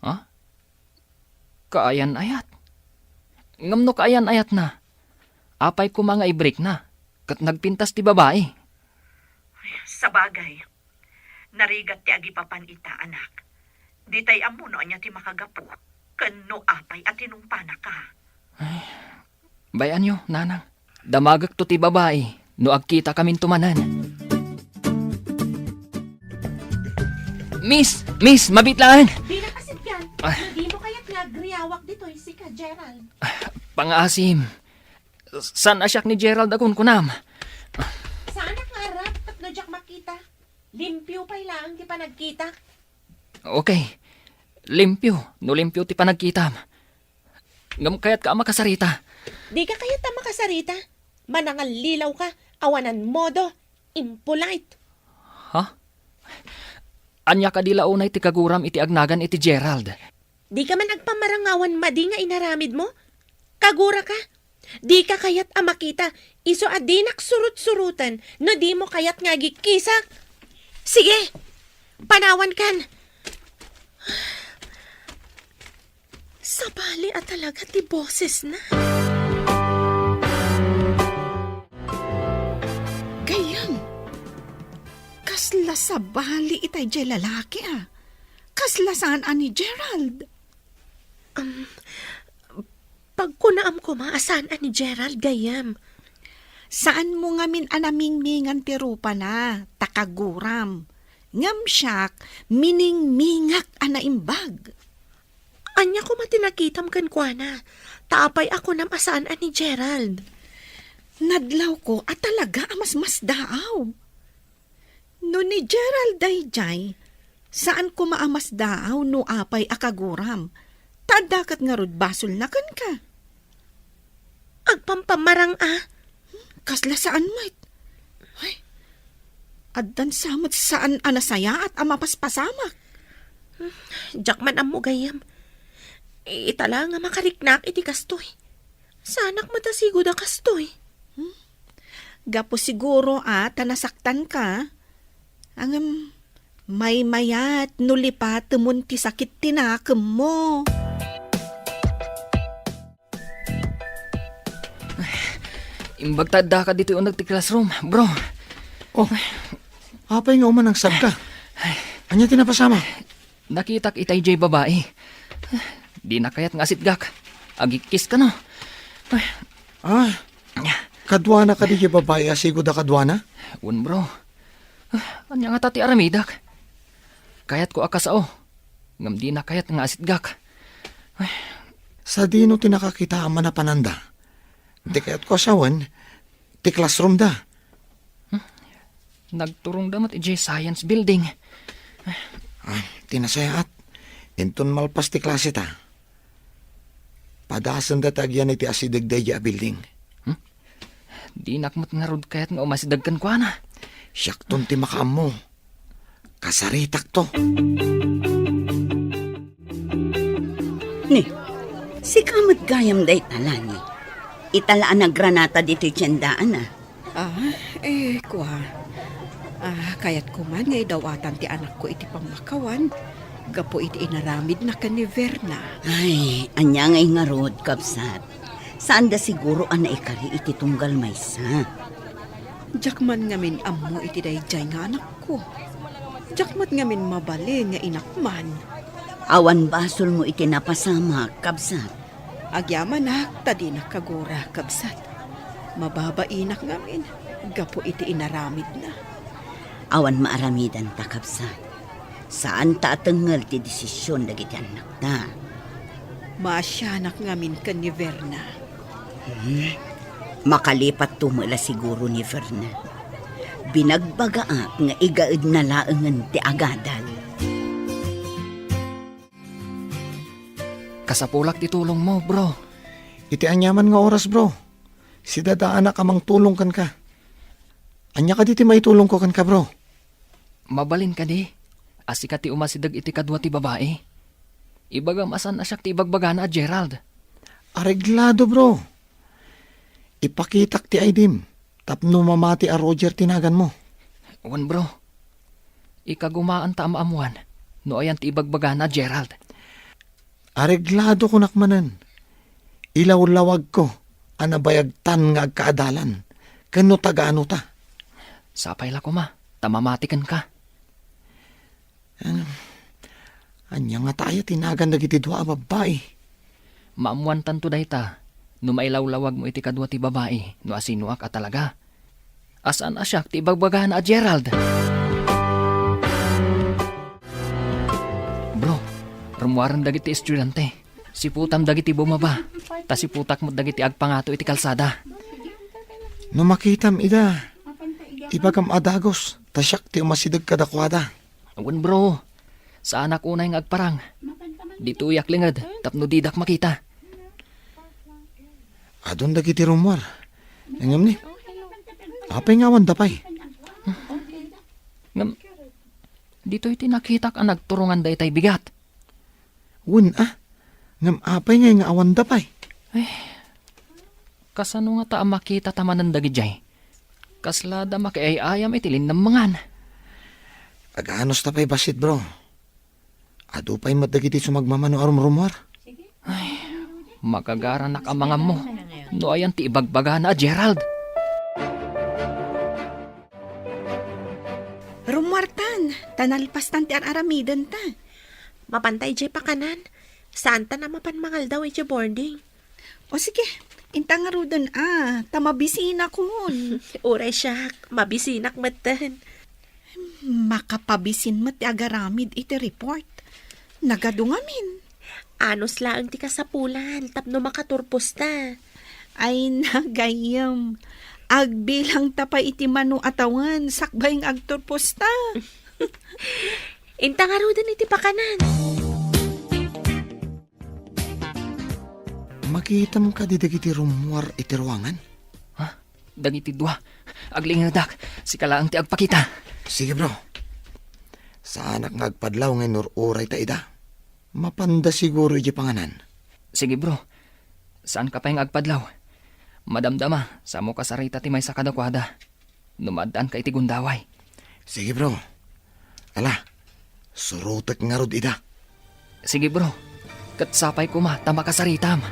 Ha? Kaayan-ayat? Ngamno kaayan-ayat na. Apay ko mga i-break na. Kat nagpintas ti babae. Sa bagay, narigat ti agipapan ita, anak. Di tay amuno anya ti makagapo. Kano apay at tinumpana ka. Bayan nyo, Nanang. Damagak to ti babae. No agkita kamin tumanan. Miss, mabitlaan. Di na kasit yan. Hindi mo kaya't nagriyawak dito'y si ka Gerald. Pangasim. San asyak ni Gerald akong kunam? Saan ang harap at no jak makita? Limpyo pa'y lang di pa nagkita. Okay. Limpyo. No limpyo ti panagkitam. Ngam kayat ka makasarita. Di ka kaya tama kasarita. Manangal lilaw ka. Awanan modo. Impolite. Ha? Anya ka dila unay ti kaguram iti agnagan iti Gerald. Di ka man agpamarangawan madi nga inaramid mo? Kagura ka? Di ka kayat amakita. Iso adinak surut-surutan. No di mo kayat nga gikisak. Sige. Panawan kan. Sabali at talaga ti boses na. Gayam. Kasla sa bali itay jay lalaki Kasla saan ani Gerald? Pagkunaam ko maasan ani Gerald gayam. Saan mo nga min anaming-mingan ti rupa na, takaguram. Ngam siyak, mining-mingak anaimbag. Anya ko matinakitam kan kwa na. Taapay ako nam asaan ani Gerald. Nadlaw ko at talaga amas-mas daaw. No ni Gerald dayjay, saan ko maamas daaw no apay akaguram. Tadakat nga rod basol na kan ka. Agpampamarang Kasla saan mait? Ay, addan samot saan anasaya at amapaspasamak. Jakman amo gayam. Itala nga makariknak iti kastoy. Sanak matasigod a kastoy. Gapo siguro tanasaktan ka. Ang may mayat nulipat tumun ti sakit tinakam mo. Imbagtadda ka dito yung nagti classroom, bro. Oh, apay nga uman ang sabka. Anya tinapasama? Nakitak itay jay babae. Di na kayat nga sitgak. Agikis ka no. Kadwana ka di babae asigo da kadwana? Un bro. Anya nga tati aramidak. Kayat ko akasao. Ngam di na kayat nga sitgak. Sa dino tinakakita ang manapananda. Di kaya't ko asawan, ti classroom da. Nagturong damat ijay science building. Tinasayaat. Inton malpas ti klase ta. Padasan da tagyan iti asidagdaya building. Di nakmat nga rod kayat nga umasidagkan kwa na. Siyakton ti makaam mo. Kasaritak to. Ni, si kamot gayam day talani. Italaan na granata dito tiyandaan ah. Kayat ko man ngay dawatan ti anak ko iti pamakawan. Gapo iti inaramid na ka ni Verna. Ay, anya ngay nga rod, kapsat. Saan da siguro ana ikari iti tunggal maysa? Jakman ngamin ammo iti dayjay nga anak ko. Jakmat ngamin mabali nga inakman. Awan basol mo iti napasama, kapsat. Agyaman tadi na kagura, kabsat. Mababainak ngamin, gapo iti inaramid na. Awan maaramidan ta, kapsat. Saan ta atengel ti desisyon dagiti anak ta? Maasyanak ngamin ka ni Verna. Makalipat tumula siguro ni Verna. Binagbagaak nga igaed na laengen ti agadal. Kasapulak ti tulong mo, bro. Iti anyaman nga oras, bro. Si dadaan na kamang tulong kan ka. Anya ka diti may tulong ko kan ka, bro. Mabalin ka di. Asika ti umasidag iti kadwa ti babae. Ibagam asan asyak ti ibagbagana a Gerald. Areglado, bro. Ipakitak ti Aidim. Tapno mamati a Roger tinagan mo. Wan bro. Ikagumaan ta amaamuan. No ayan ti ibagbagana a Gerald. Areglado ko nakmanan. Ilaw-lawag ko. Anabayagtan nga agkaadalan. Kano tagaano ta? Sapay la ko ma. Tamamatikan ka. Anya nga tayo tinagan na giti dua a babae. Maamuan tanto day ta. No mailawlawag mo iti kadwa ti babae. No asinuak at talaga. Asan asyak ti ibagbagana a Gerald? Bro, rumuaran dagiti estudyante. Siputam dagiti bumaba. Ta siputak mo dagiti agpangato iti kalsada. No makitam ida. Ibagam adagos. Tasyak ti umasidag kadakwada. Awan bro, sa anak unay nga agparang. Dito yak lingad, tapno didak makita. Adon dagiti rumwar. Ngam ni. Apay nga dapay. Ngam, dito iti nakitak ang nagturungan da itay bigat. Wun ngam apay nga awan dapay. Kasano nga ta ang makita tamanan dagi jay? Kaslada makiayayam itilin ng mangan. Aganos tapay basit, bro. Ado pa'y madagiti sumagmamano arum rumwar. Makagaranak ang mga mo. No ayan ti ibagbaga na Gerald. Rumwartan, tanalpastan ti aramidan ta. Mapantay jay pakanan. Saan ta na mapanmangal daw iti boarding? O sige, intang nga rudan tamabisina ko mon. Uray siya, mabisinak matan. Makapabisin mo ti agaramid iti report. Nagadungamin. Anos laang ti kasapulan, tapno makaturpos ta. Ay nagayam. Agbilang tapay iti mano atawan, sakbayng agturpos ta. Intang arudan iti pakanan. Makitam ka di dagiti rumwar iti ruangan? Ha? Dagiti dua. Aglingadak, si kalaang ti agpakita. Sige, bro. Sa anak nga agpadlaw ngay nururay ta ida. Mapanda siguro iti panganan. Sige bro, saan ka pa yung agpadlaw? Madamdama, sa mo kasarita ti may sa kadakwada. Numadaan ka iti gundaway. Sige, bro. Ala, surutek nga rod ida. Sige bro, katsapay ko ma, tama kasaritam.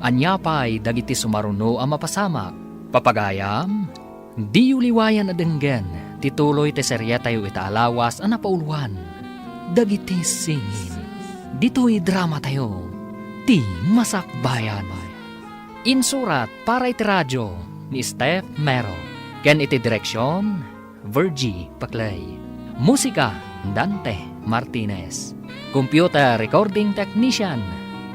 Anyapay dagiti sumaruno ang mapasamak. Papagayam, di uliwayan na denggen, tituloy te serya tayo itaalawas ang napauluan. Dagiti singin, dito'y drama tayo, ti masakbayan. Insurat para iti radyo ni Steph Mero. Ken iti direksyon, Virgie Paclay. Musika, Dante Martinez. Computer Recording Technician,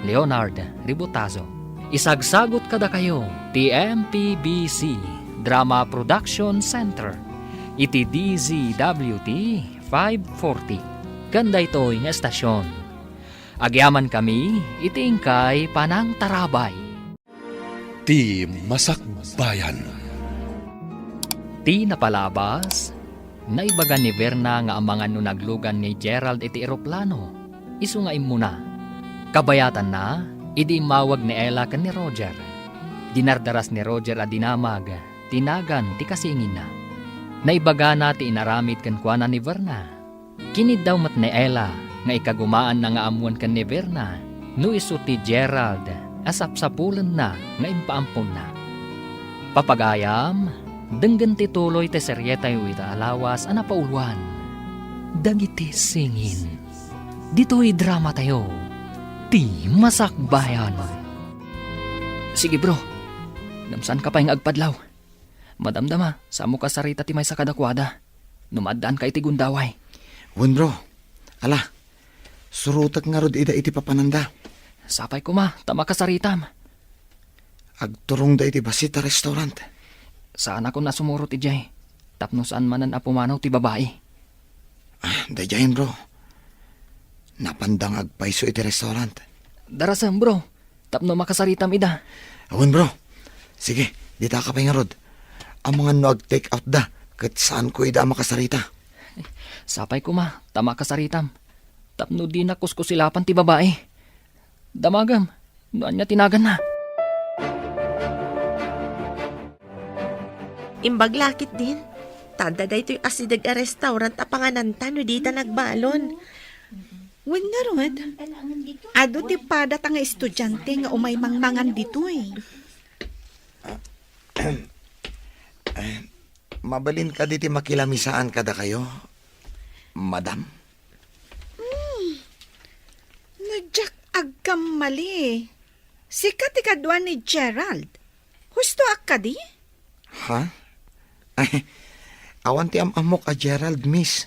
Leonard Ributazo. Isagsagot kada kayo, TMPBC Drama Production Center. Iti DZWT 540. Ganda ito'y nga estasyon. Agyaman kami, itingkay panang tarabay. Ti Masakbayan. Ti napalabas, naibagan ni Verna nga amangan no naglugan ni Gerald iti eroplano. isu nga imuna. Kabayatan na, idi mawag ni Ella kan ni Roger. Dinardaras ni Roger a dinamag, tinagan ti kasingin na. Naibaga na ti inaramid kan kuana ni Verna. Kinid daw mat ni Ella, nga ikagumaan na nga amuan kan ni Verna, no isu ti Gerald, asapsapulan na nga impaampon na. Papagayam, denggan ti tuloy ti seryeta yu ita alawas ana pauluan. Dagiti singin. Dito'y drama tayo. Ti Masakbayan. Sige bro, namsan ka pa yung agpadlaw. Madamdama, sa ka sarita ti may sa kadakwada. Numadaan ka iti gundaway. Wen bro, ala, surutak nga rod ida iti papananda. Sapay ko ma, tama ka saritam. Agturong da iti basita restaurant. Saan ako nasumuro ti Jay? Tapno saan manan apumanaw ti babae. Dayayin bro. Napandang agpaiso iti restaurant. Darasam bro, tapno makasaritam ida. Awan bro, sige, dita ka pa nga rod. Ang mga no ag-take out da, kat saan ko ida makasarita. Sapay ko ma, tama kasaritam. Tapno di na kuskusilapan ti babae. Damagam, noan niya tinagan na. Imbaglakit din. Tada da ito'y asidag a restaurant a pangananta no di ta nagbalon. Wen nga rod, ado ti padat nga estudyante nga umay mangmangan dito eh. Mabalin ka diti makilamisaan kada kayo, madam. Nadyak agkam mali. Sikat ikadwa ni Gerald. Husto akka di? Ha? Ay, awan ti amok a Gerald, miss.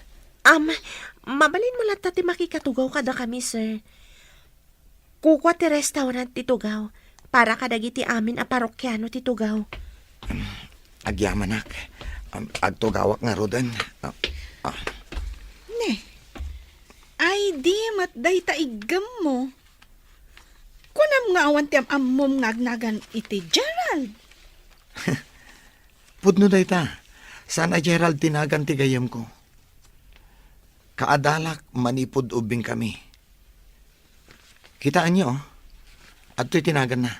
Mabalin mo lang ti makikatugaw kada kami, sir. Kukwa ti restaurant ti tugaw, para kadagiti amin a parokyano ti tugaw. Agyamanak. Agtugawak nga rodan. Ne. Ay di matday taigam mo. Kunam nga awan ti amom ngagnagan iti Gerald. Pudno day ta. Sana Gerald tinagan ti gayam ko. Kaadalak manipod ubing kami. Kitaan niyo, at to'y tinagan na.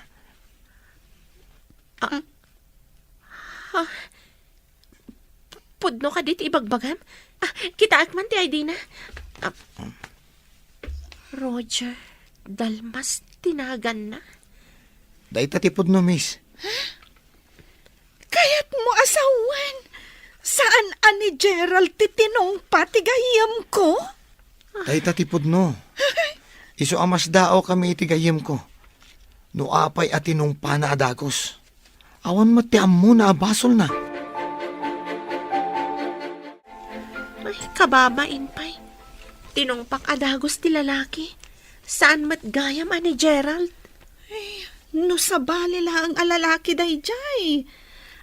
Pudno ka dit ibagbagam? Kitaak man ti ID na. Roger, dalmas tinagan na. Day ta ti pudno, miss. Kaya't mo asawan. Saan ani Gerald titinong patigayam ko? Day ta ti pudno. Iso amas dao kami itigayam ko. No apay atinong panaadagos. Awan matiam mo na abasol na. Ay, kababain pa'y. Tinongpak adagos ti lalaki. Saan matgayam ani Gerald? No sabali lang ang alalaki day jay.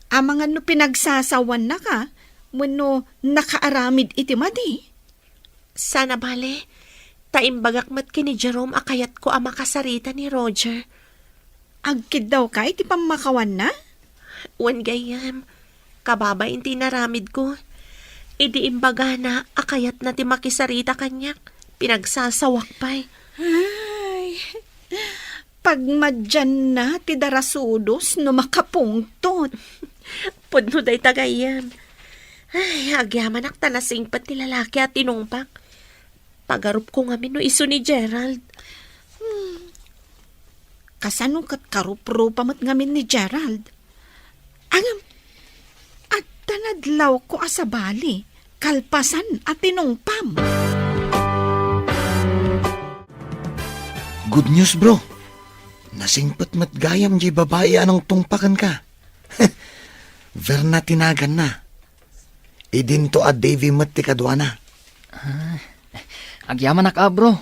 Amangan no pinagsasawan na ka, no nakaaramid iti madi. Sana bale, taimbagak mat kini Jerome akayat ko ang makasarita ni Roger. Agkid daw ka iti pamakawan na? Wan gayam, kababain ti naramid ko. Idi imbaga na akayat na ti makisarita kanyak, pinagsasawak pa'y. Ay, pagmadyan na ti darasudos no makapungtot. Pudno day tagayam. Ay, agyaman ak tanasing pat ti lalaki at tinungpak. Pagarup ko nga no iso ni Gerald. Kasano kat karup-rupa mat ngamin ni Gerald? Angam, at tanadlaw ko asabali, kalpasan at tinungpam. Good news, bro. Nasingpat matgayam di babae anong tungpakan ka. Verna tinagan na. Idinto at Davy mat ti kadwa na. Agyaman na ka bro.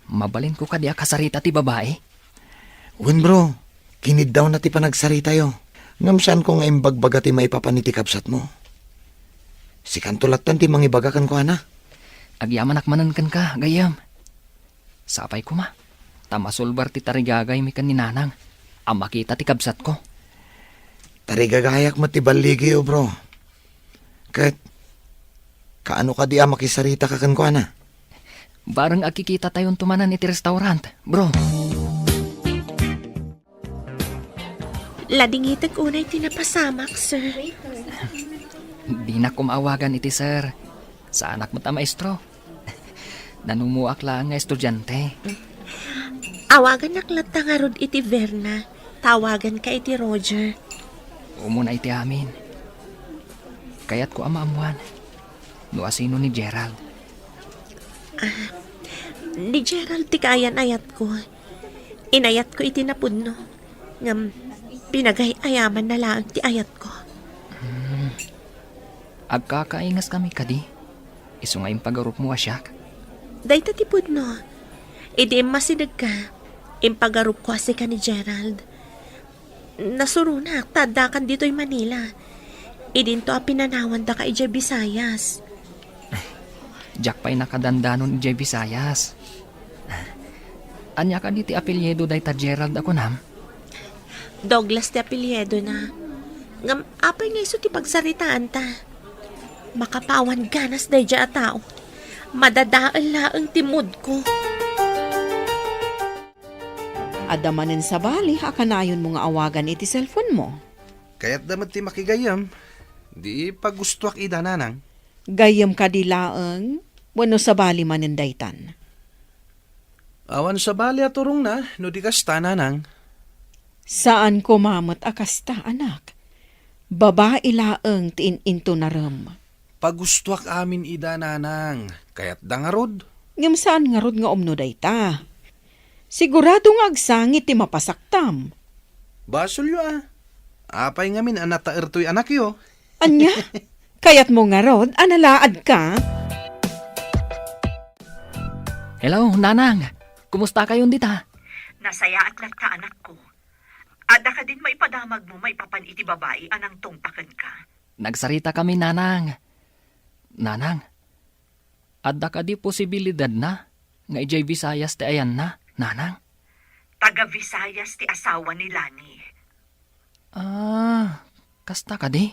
Mabalin ko kadi kasarita ti babae. Wen bro, kinid daw na ti panagsarita yo. Ngamsan ko nga imbagbaga ti maipapaniti kapsat mo. Si kantulatan ti mangibagakan ko ana. Agyaman akmanan kan ka, gayam. Sapay ko ma. Tamasulbar ti tarigagay mi kan ni nanang. Ang makita ti kabsat ko. Tarigagayak matibaligi yo bro. Kat, kaano ka di makisarita ka kan ko ana? Barang akikita tayon tumanan iti restaurant, bro. Ladingitag unay tinapasamak, sir. Di na kumawagan iti sir. Sa anak mo ta maestro. Nanumuak lang nga estudyante. Awagan naklata nga rod iti Verna. Tawagan ka iti Roger. Umuna iti amin. Kaya't ko amaamuan. No asino ni Gerald. Ni Gerald ti kayan ayat ko. Inayat ko iti napudno. Ngam pinagay-ayaman na lang ti ayat ko. Agkakaingas kami kadi. Iso nga impagarup mo asyak. Dayta ti pudno. Idi masinag ka. Impagarup ko asi ka ni Gerald. Nasurunak, tadakan dito'y Manila. Idinto a pinanawan da ka ije Visayas. Jack pa'y nakadandanon ni Jay Visayas. Anya ka di ti apelyedo dayta Gerald ako nam? Douglas ti apelyedo na. Ngam apay nga iso ti pagsaritaan ta. Makapawan ganas day dya a tao. Madadaan laang timod ko. Adamanin sa bali, akanayon mo nga awagan iti cellphone mo. Kaya't damat ti makigayam. Di pagustuak ida nanang. Gayam ka di laeng, wano sa bali manindaytan. Awan sa bali aturong na, no di kasta nanang. Saan ko mamot akasta, anak? Babae laeng tiin into naram. Pagustuak amin ida nanang. Kaya't dangarod. Ngam saan nga rod nga umno dayta? Sigurado nga agsangit ti mapasaktam. Basol yo Apay ngamin anata ertoy anak yo. Anya? Kayat mo nga rod, analaad ka? Hello, nanang. Kumusta kayong dita? Nasaya at lagta anak ko. Ada ka din maipadamag mo maipapan iti babae anang tungtaken ka. Nagsarita kami, nanang. Nanang, adda ka di posibilidad na nga ijay Visayas ti ayan na, nanang? Taga Visayas ti asawa ni Lani. Kasta ka di?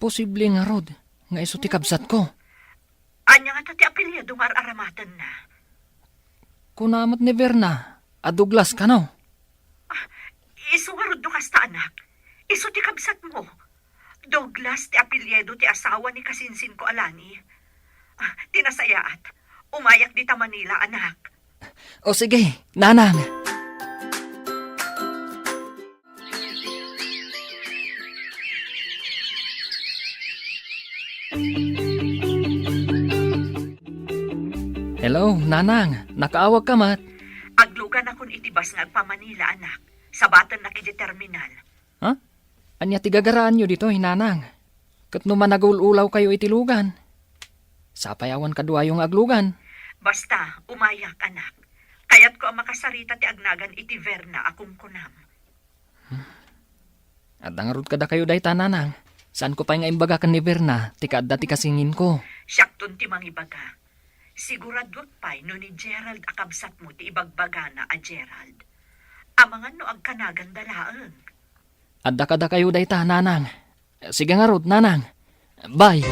Posible nga rod, nga iso ti kabsat ko. Anya nga ti apelyedo nga aramatan na. Kunamat ni Verna, a Douglas ka no? Isu nga rod do kasta anak. Isu ti kabsat mo. Douglas ti apelyedo ti asawa ni kasinsin ko Alani. Tinasayaat. Umayak di ta Manila anak. O sige, nanang. Hello, nanang. Nakaawag ka mat. Aglugan akon itibas nga agpa Manila anak. Sabatan na kiti terminal. Ha? Anya tigagaraan nyo dito, hinanang. Kat no managul-ulaw kayo itilugan. Sapayawan kadua yung aglugan. Basta, umayak anak. Kaya't ko ang makasarita ti agnagan iti Verna akong kunam. At nangarod kada kayo day tananang. Saan ko pa nga imbaga kan ni Verna, tika dati kasingin ko. Siyakton ti mangibaga. Siguradot pa'y no ni Gerald akabsat mo ti ibagbaga na a Gerald. Amangan no agkanagan dalaang. Adda kada kayo day tananang. Sige nga rod, nanang. Bye.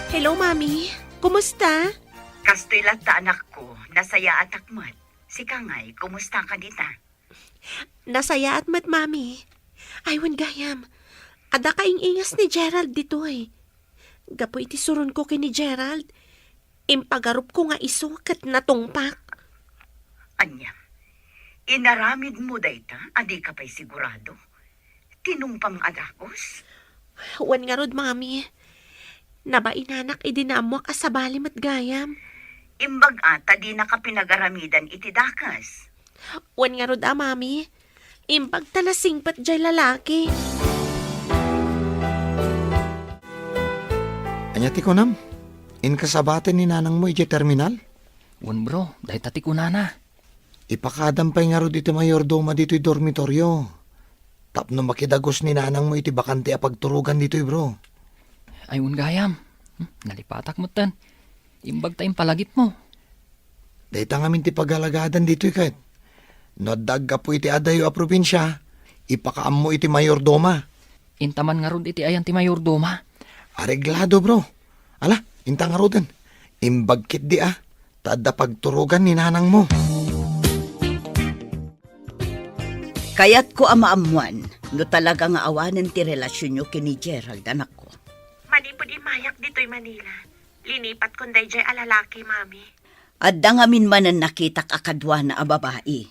Hello, Mami. Kumusta? Kastilat ta anak ko, nasaya at akmat. Si Kangay, kumusta ka dita? Nasaya at mat, Mami. Aywan gayam. Ada kaing ingas ni Gerald dito eh. Gapo iti suron ko kini Gerald. Impagarup ko nga iso kat natungpak. Anya, inaramid mo dayta, adi ka pa'y sigurado. Tinungpang adakos? Wan nga rod, Mami. Nabainanak idinamwak asabali mat gayam. Imbag ata di nakapinagaramidan iti dakas. Wan nga rod, Mami. Imbag talasing pat jay lalaki. Anya ti kunam, inkasabaten ni nanang mo iti terminal? Wan bro, dahi tati ko nana. Ipakadampay nga ro dito mayordoma dito'y dormitoryo. Tapno makidagos ni nanang mo iti bakante a pagturugan dito'y bro. Ayun gayam. Nalipatak mo tan. Imbag tayong palagip mo. Dahita ngamin ti pagalagadan dito'y kahit. No dagga po iti adayo a probinsya, ipakaam mo iti mayordoma. Intaman nga rod iti ayan ti mayordoma. Areglado, bro. Ala, intang arudan. Imbagkit di tada pagturugan ni nanang mo. Kaya't ko amaamuan, no talaga nga awanan ti relasyon nyo kini Gerald, anak ko. Manipod imayak dito'y Manila. Linipat kon dayjay alalaki, mami. Adda nga min manan nakitak akadwa na babae.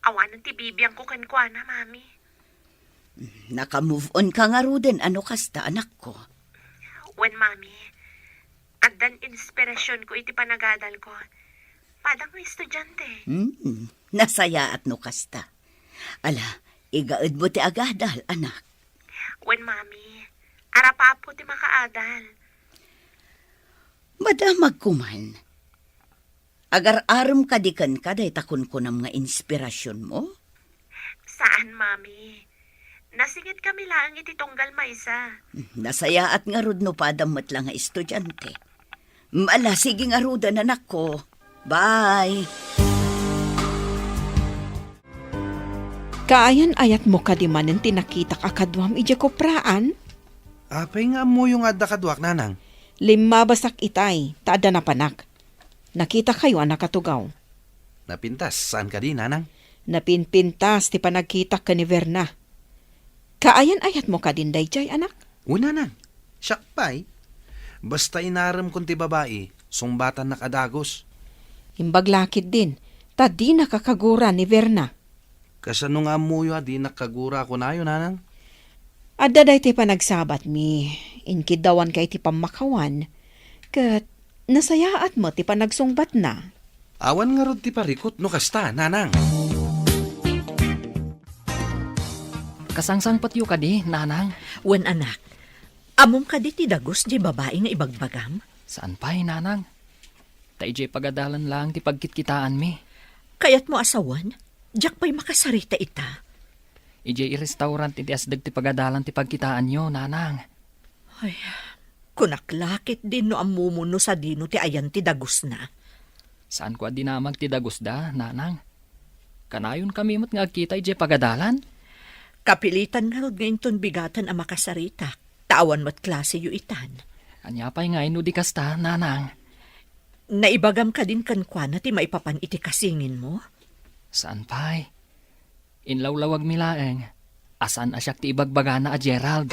Awanan ti bibiyang ko kankwana, mami. Naka-move on ka nga ruden, ano kasta, anak ko. When, mami, addan inspirasyon ko iti panagadal ko. Padang mo estudyante. Nasaya at no kasta. Ala, igaad mo ti agadal, anak. When, mami, arapapo ti makaadal. Madamag kuman. Agar-aram kadikan ka day takon ko ng mga inspirasyon mo? Saan, mami? Nasingit kami lang iti tunggal maysa. Nasaya at nga rod no padamot lang nga estudyante. Mala, sige nga rodan, anak ko. Bye! Kaayan ayat mo kadimanan tinakitak akadwam ija ko praan? Apay nga mo yung adda kadwak, nanang. 5 basak itay, taada na panak. Nakita kayo anak katugaw. Napintas, saan ka di, nanang? Napinpintas ti panagkita ka ni Verna. Kaayan ayat mo ka din dayjay, anak? Una nang. Siyak pa'y. Basta inaram kung ti babae, sumbatan na kadagos. Imbaglakid din, ta di nakakagura ni Verna. Kasano nga mo yung di nakagura ko na yun, nanang? Adda day ti panagsabat mi, inkidawan kay ti pamakawan, kat nasayaat mo ti panagsungbat na. Awan nga rod ti parikot no kasta, nanang. Kasangsang patyo ka di, nanang. Wen anak, amom ka di ti dagos di babae nga ibagbagam? Saan pa'y, nanang? Taijay pagadalan lang ti pagkitkitaan mi. Kayat mo asawan, jak pa'y makasarita ita. Ijay i-restaurant iti asdag ti pagadalan ti pagkitaan nyo, nanang. Ay, kunaklakit din no amumuno sa dino ti ayan ti dagos na. Saan ko dinamag ti dagos da, nanang? Kanayon kami mo't nga agkita ijay pagadalan? Kapilitan nga rod ngayon ton bigatan ang makasarita. Tawan mo't klase yu itan. Anya pa'y nga ino di kasta, nanang. Naibagam ka din kankwana ti maipapan iti kasingin mo? Saan pa'y? Inlawlawag milaeng. Asan asyak ti ibagbagana a Gerald?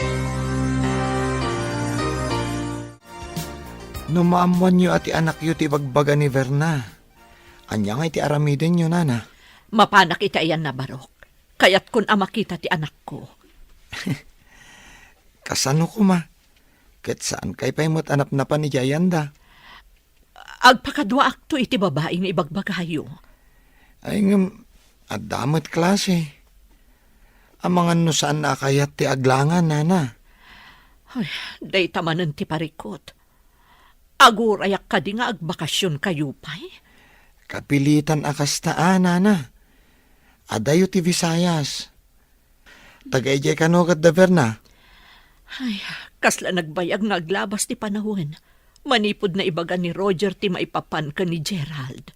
No maamuan nyo ati anak yu ti bagbaga ni Verna. Anya nga iti aramiden nyo, nana. Mapanak ita ayan na barok. Kaya't kun amakita ti anak ko. Kasano ko ma? Ket saan kay pa'y mo't anap na pa ni Jayanda? Agpakadwa akto iti babae nga ibagbagayo. Ay ngam, adamot klase. Amangan no saan nakayat ti aglangan, nana. Ay, day tamanan ti parikot. Agurayak ka di nga agbakasyon kayo pa'y. Kapilitan akastaan, nana. Adayo ti Visayas. Tagayjay kanugat da Verna. Ay, kasla nagbayag nga aglabas ti panahon. Manipod na ibaga ni Roger ti maipapan ka ni Gerald.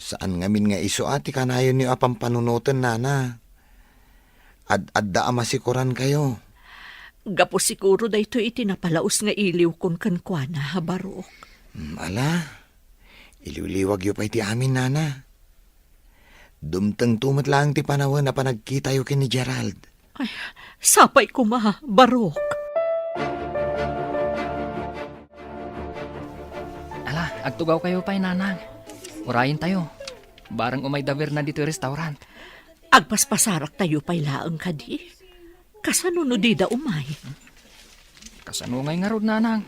Saan ngamin nga iso ati kanayon ni apang panunutan, nana. Adda amasikuran kayo. Gapo siguro da ito itinapalaos nga iliw kon kankwana, Barok. Ala, iliwliwag yu pa iti amin, nana. Dumtang tumat lang ti panahon na panagkita yu kin ni Gerald. Ay, sapay ko Barok. Ala, agtugaw kayo pa'y, nanang. Urayin tayo. Barang umay daver na dito restaurant. Agpaspasarak tayo pa'y laang ka di. Kasano no di da umay? Kasano ngay nga rod, nanang?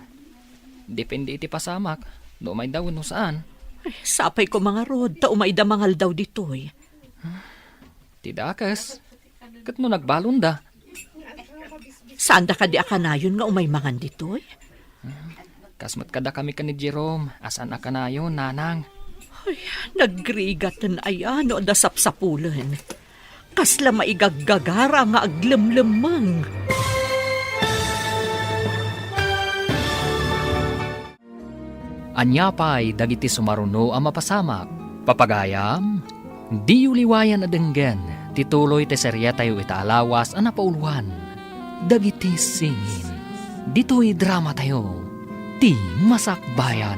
Depende iti pasamak. No umay daw no saan. Ay, sapay ko rod, ta umay da mangal daw ditoy. Tidakas. Kat mo nagbalon da. Saan da ka di akanayon nga umay mangan ditoy? Kasmat kada kami ka ni Jerome. Asan akanayon, nanang? Ay, nagrigatan ayan o da sapsapulan. Kasla maigaggagara nga aglemlemang. Anya pa'y dagiti sumaruno ang mapasamak. Papagayam, di uliwayan adenggen. Tituloy te serya tayo itaalawas ang napauluan. Dagiti singin. Dito'y drama tayo, ti Masakbayan.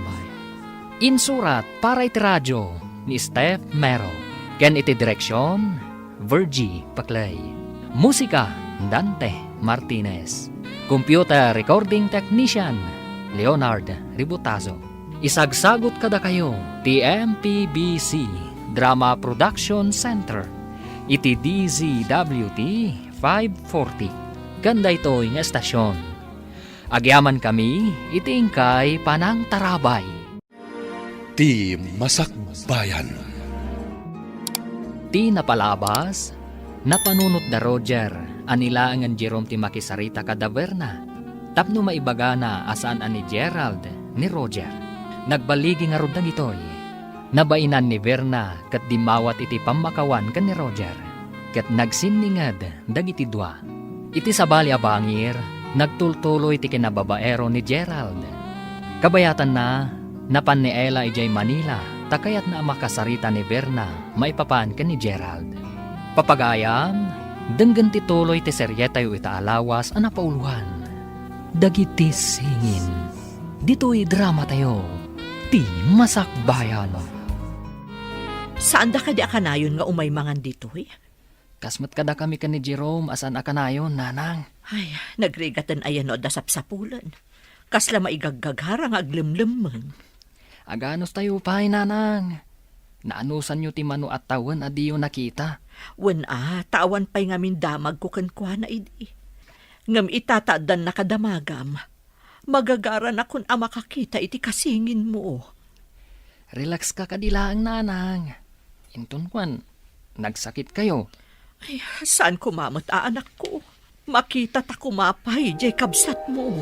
Insurat para iti radyo ni Steph Mero. Ken iti direksyon, Virgie Paclay. Musika, Dante Martinez. Computer recording technician, Leonard Ributazo. Isagsagot kada kayo, ti MPBC Drama Production Center. Iti DZWT 540. Ganda ito'y nga estasyon. Agyaman kami, itingkay panang tarabay. Ti Masakbayan. Ti napalabas, napanunot da Roger, anila ang Jerome ti makisarita kada Verna. Tapno maibaga na asaan ani Gerald ni Roger. Nagbaligi nga rod itoy. Nabainan ni Verna kat dimawat iti pamakawan kan ni Roger. Kat nagsinningad dagiti dua. Iti sabali abangir, nagtultuloy ti kinababaero ni Gerald. Kabayatan na, napan ni Ella ijay Manila, takayat na makasarita ni Verna, maipapan ka ni Gerald. Papagayam, denggan ti tuloy ti seryetayo itaalawas ang napauluhan. Dagiti singin, dito'y drama tayo, ti Masakbayan. Saan da ka di akanayon nga umay mangan dito'y? Kasmat kada kami ka ni Jerome, asan akanayon, nanang. Ay, nagrigatan ayan o dasapsapulan. Kasla maigagagharang aglimlimman. Aganos tayo pa'y, nanang. Naanusan nyo ti mano at tawan adiyo nakita. Wen tawan pa'y ngamin damag ko kankwa na idi. Ngam itataadan na kadamagam. Magagaran akon ang makakita iti kasingin mo. Relax ka kadilaang, nanang. Inton kwan, nagsakit kayo. Ay, saan kumamot anak ko? Makita ta kumapay, Jacob sat mo.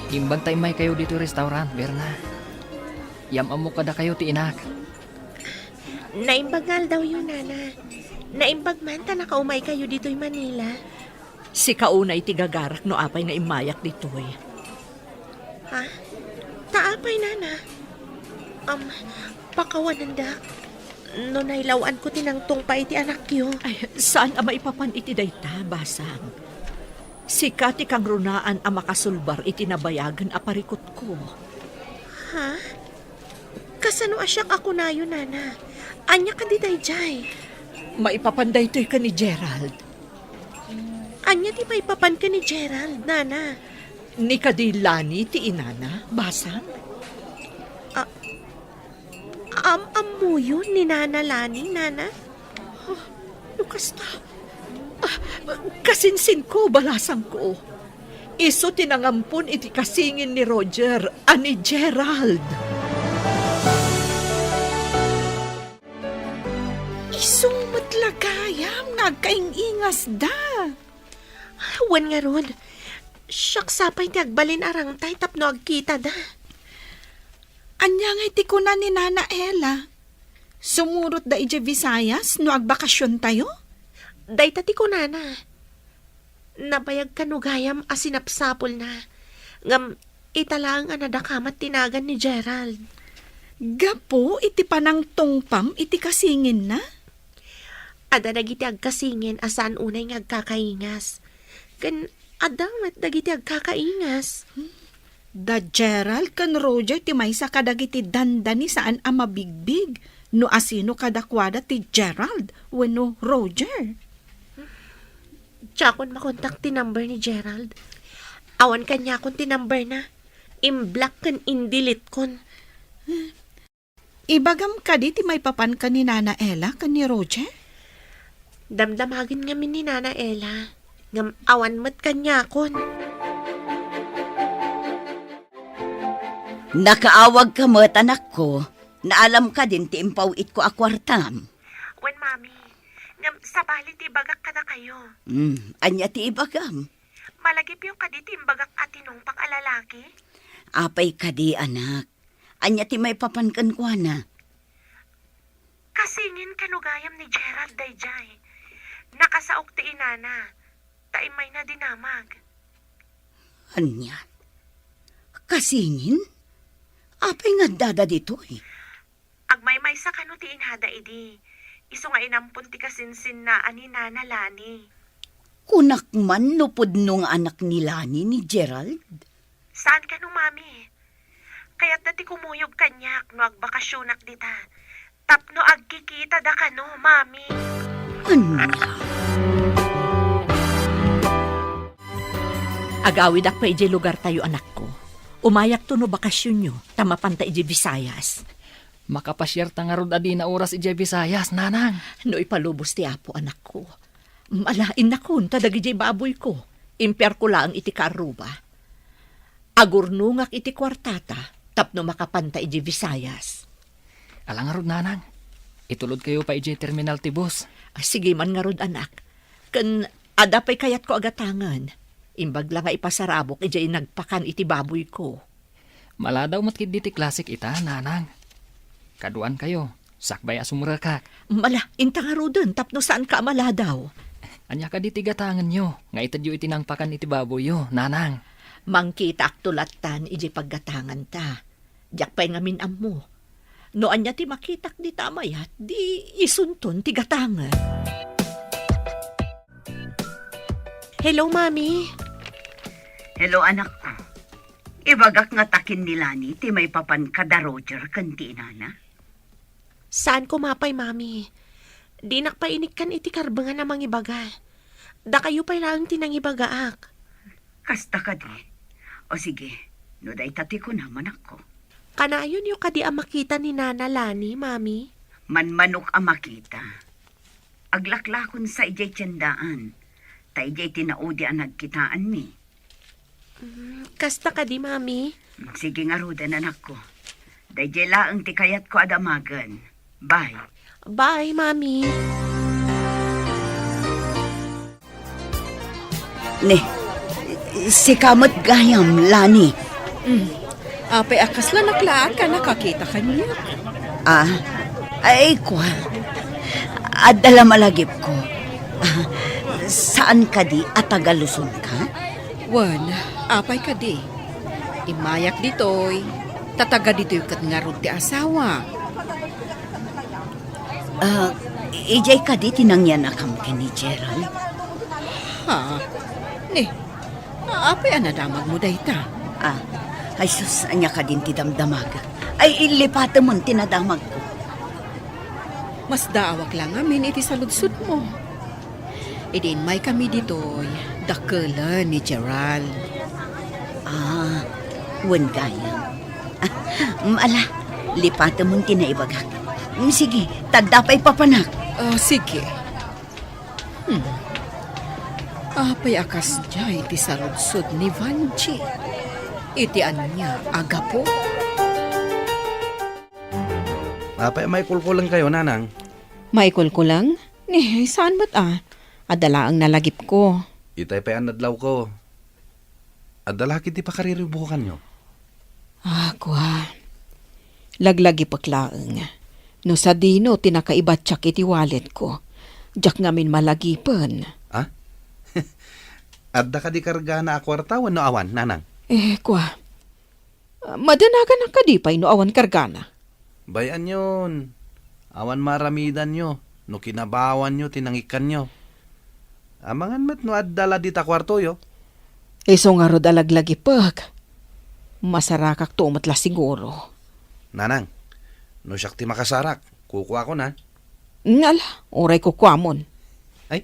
Imbantay may kayo dito restaurant, Berna. Yamam mo kada kayo ti inak. Naimbagal daw yun, Nana. Naimbag man ta nakaumay kayo dito'y Manila. Si kaunay tigagarak no apay nga imayak ditoy. Ha? Taapay, Nana. Pakawanan da. No nailawan ko tinangtong pa iti anak yo. Ay, saan ang maipapan iti dayta, basang? Si Kati kang runaan ang makasulbar iti nabayagan aparikot ko. Ha? Kasano asyak ako na yun, Nana? Anya ka di dayjay? Maipapanday to'y ka ni Gerald. Anya di maipapan ka ni Gerald, Nana? Ni kadilani ti inana, basang? Amu yun ni Nana Lani, Nana? Lukas ta. Kasinsin ko, balasang ko. Iso tinangampun iti kasingin ni Roger, ani Gerald. Isumot lagayam, nagkaingingas da. Wan nga rod. Siyaksapay ti agbalin arang tay tapno agkita da. Anya nga iti kuna ni Nana Ella. Sumurot da ije Visayas no agbakasyon tayo? Dayta ti ko, Nana. Nabayag kanugayam asinapsapol na. Ngam italang anadakamat tinagan ni Gerald. Gapo, iti panang tungpam, iti kasingin na? Ada dagiti agkasingin asan unay nga agkakaingas. Kan adamat dagiti agkakaingas. Da Gerald kan Roger ti maysa kadagiti dandani saan ang mabigbig. No asino kadakwada ti Gerald wenno Roger. Tsakon makontak ti number ni Gerald. Awan kanya kon ti number na. Imblock kan indilit kon. Ibagam ka di ti may papan ka ni Nana Ella kan ni Roger? Damdamagin nga min ni Nana Ella. Ngam awan mat kanya kon. Nakaawag ka mo't anak ko, na alam ka din ti impawit ko akwartam. Wen, Mami. Ngam sabali ti bagak ka na kayo. Anya ti ibagam. Malagip yung kadi ti bagak atinong pang alalaki. Apay ka di anak. Anya ti may papankan ko na. Kasingin kanugayam ni Gerald dayjay. Nakasaok ti inana. Taimay na dinamag. Anya? Kasingin? Apay nga dada dito eh. Agmaymay sa kano ti inhada idi. Iso nga inampun ti kasinsin na ani Nana Lani. Kunak man nupod nung anak ni Lani ni Gerald. Saan ka no, mami? Kaya't dati kumuyog kanyak no agbakasyonak dita. Tapno agkikita da ka no, mami. Anya? Agawid ak pa iji lugar tayo anak ko. Umayak to no bakasyon nyo, tamapanta iji Visayas. Makapasyar ta nga rod adi na oras ijay Visayas, nanang. No ipalubos ti apo anak ko. Malain na kun, tadag iji baboy ko. Imper ko lang iti karuba. Agurnungak iti kwartata, tapno makapanta iji Visayas. Alang nga rod, nanang. Itulod kayo pa ijay terminal ti bus. Sige man nga rod anak. Kan adapay kayat ko agatangan. Imbag lang nga ipasarabok ijay nagpakan iti baboy ko. Maladaw matkid diti klasik ita, nanang. Kaduan kayo, sakbay asumurakak. Mala, inta nga rodon, tapno saan ka maladaw. Anya ka diti gatangan nyo, nga itadyo itinangpakan iti baboy yo, nanang. Mangkita ak tulatan ijay paggatangan ta. Diyak pa'y ngamin mo. No anya ti makitak di tamayat, di isunton ti gatangan. Hello, mami. Hello, anak ko. Ibagak nga takin ni Lani, ti may papan kada Roger kanti inana. Saan ko mapay, mami? Di nakpainik kan iti karbangan namang ibaga. Da kayo pa'y lang tinangibagaak. Kasta ka di. O sige, no day tati ko naman ako. Kanayon yung kadi ang makita ni Nana Lani, mami. Manmanok ang makita. Aglaklakon sa ijay tiyandaan. Ta ijay tinaudi ang nagkitaan mi. Kasta ka di, mami. Sige nga rudan, anak ko. Dayjay laang ti kayat ko adamagan. Bye. Bye, mami. Ne, si kamot gayam, Lani. Apay akas lang naklaan ka, nakakita ka niya. Ay kwa. Adala malagip ko. Saan ka di at tagaluson ka? Wan, apay ka di. Imayak ditoy. Tataga ditoy kat nga ron ti asawa. Ijay ka di tinangyan akam ka ni Gerald. Ha? Ne, apay anadamag mo dayta. Ay sus, anya ka din ti damdamag. Ay ilipata mo tinadamag ko. Mas daawak lang amin iti saludsud mo. Idin may kami ditoy. Dakala ni Gerald. Wan gayam. Ala, lipata mo tinaibagak. Sige, tagdapay papanak. Sige. Apay akas jay ti saludsud ni Vanji. Iti anya agapo. Apay may kulkulang kayo, nanang. Michael ko lang? Saan ba't Adala ang nalagip ko. Itay pa ang nadlaw ko. Adala kiti pa kariribukan nyo. Kwa. Laglagi paklaang. No sa dino, tinakaibatsak iti wallet ko. Diyak ngamin malagipan. Adda ka di karga na akwartawan no awan, nanang. Kwa. Madanagan ang kadipay no awan kargana. Bayan yun. Awan maramidan nyo. No kinabawan nyo, tinangikan nyo. Amangan met no addala di ta kwarto yo. So nga rod alaglagi pag. Masarakak to umatla siguro. Nanang, no siyak ti makasarak. Kukuha ko na. Ngala, oray ko kwamon. Ay,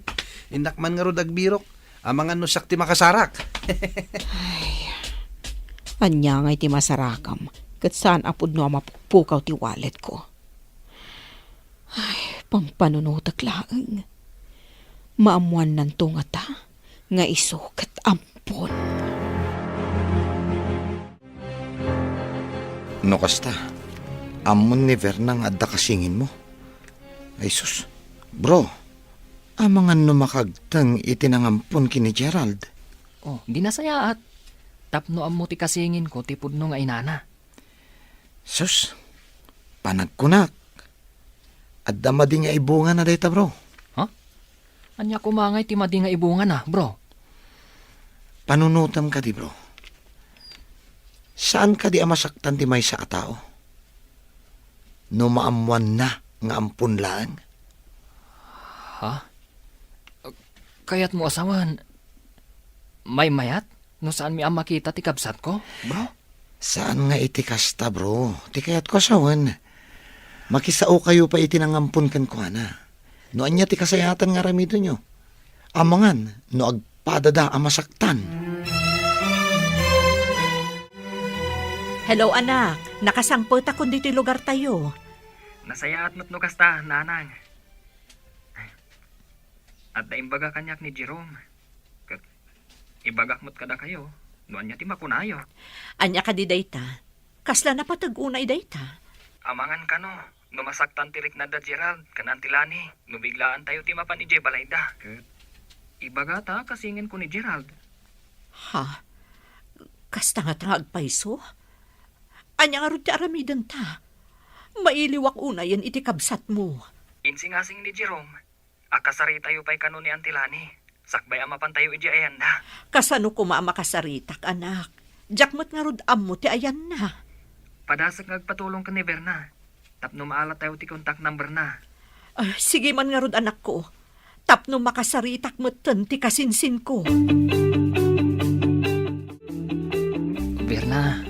indak man nga ro dagbirok. Amangan no siyak ti makasarak. Anya nga iti masarakam. Kat saan apod no mapukpukaw ti wallet ko. Ay, pangpanunutak laang. Maamuan nan tungata. Nga iso kat ampon. No kasta, amon ni Vernang adda kasingin mo. Ay sus, bro, amangan no makagtang itinangampon kini Gerald. Di nasaya at. Tapno am mo ti kasingin ko, tipod no nga inana. Sus, panagkunak. Adda madi nga ibunga na dayta bro. Anya kumangay ti madi nga ibunga na, bro. Panunutam ka di bro. Saan ka di amasaktan ti may sa atao? No maamuan na nga ampun lang. Kaya't mo asawan. May mayat? No saan mi ang makita ti kabsat ko, bro? Saan nga iti kasta, bro? Ti kayat ko sawan. Makisao kayo pa itinangampun kan ko, ana. No anya ti kasayatan nga ramido nyo. Amangan, no agpadada amasaktan. Hello, anak. Nakasangpot ako dito lugar tayo. Nasayaat mo't no kasta, nanang. At naimbaga kanyak ni Jerome. Kat ibagak mo't kada kayo. Noan niya ti makunayo. Anya ka di dayta. Kasla na patag-unay dayta. Amangan ka no. Numasaktan tirik na da Gerald. Kanantilani. Nubiglaan tayo ti mapan ni Jay Balayda. Kat ibaga ta kasingin ko ni Gerald. Ha? Kasta nga tangag paiso? Anya nga rin ti aramidan ta. Mailiwak una yan iti kabsat mo. Insingasing ni Jerome. Akasari tayo pa'y kano ni Antilani. Sakbay amapan tayo iji ayanda. Kasano kumamakasaritak, anak. Jakmot nga rod ammo ti ayan na. Padasag nagpatulong ka ni Berna. Tapno maala tayo ti contact number na. Sige man nga rod, anak ko. Tapno makasaritak mo ti kasinsin ko. Berna,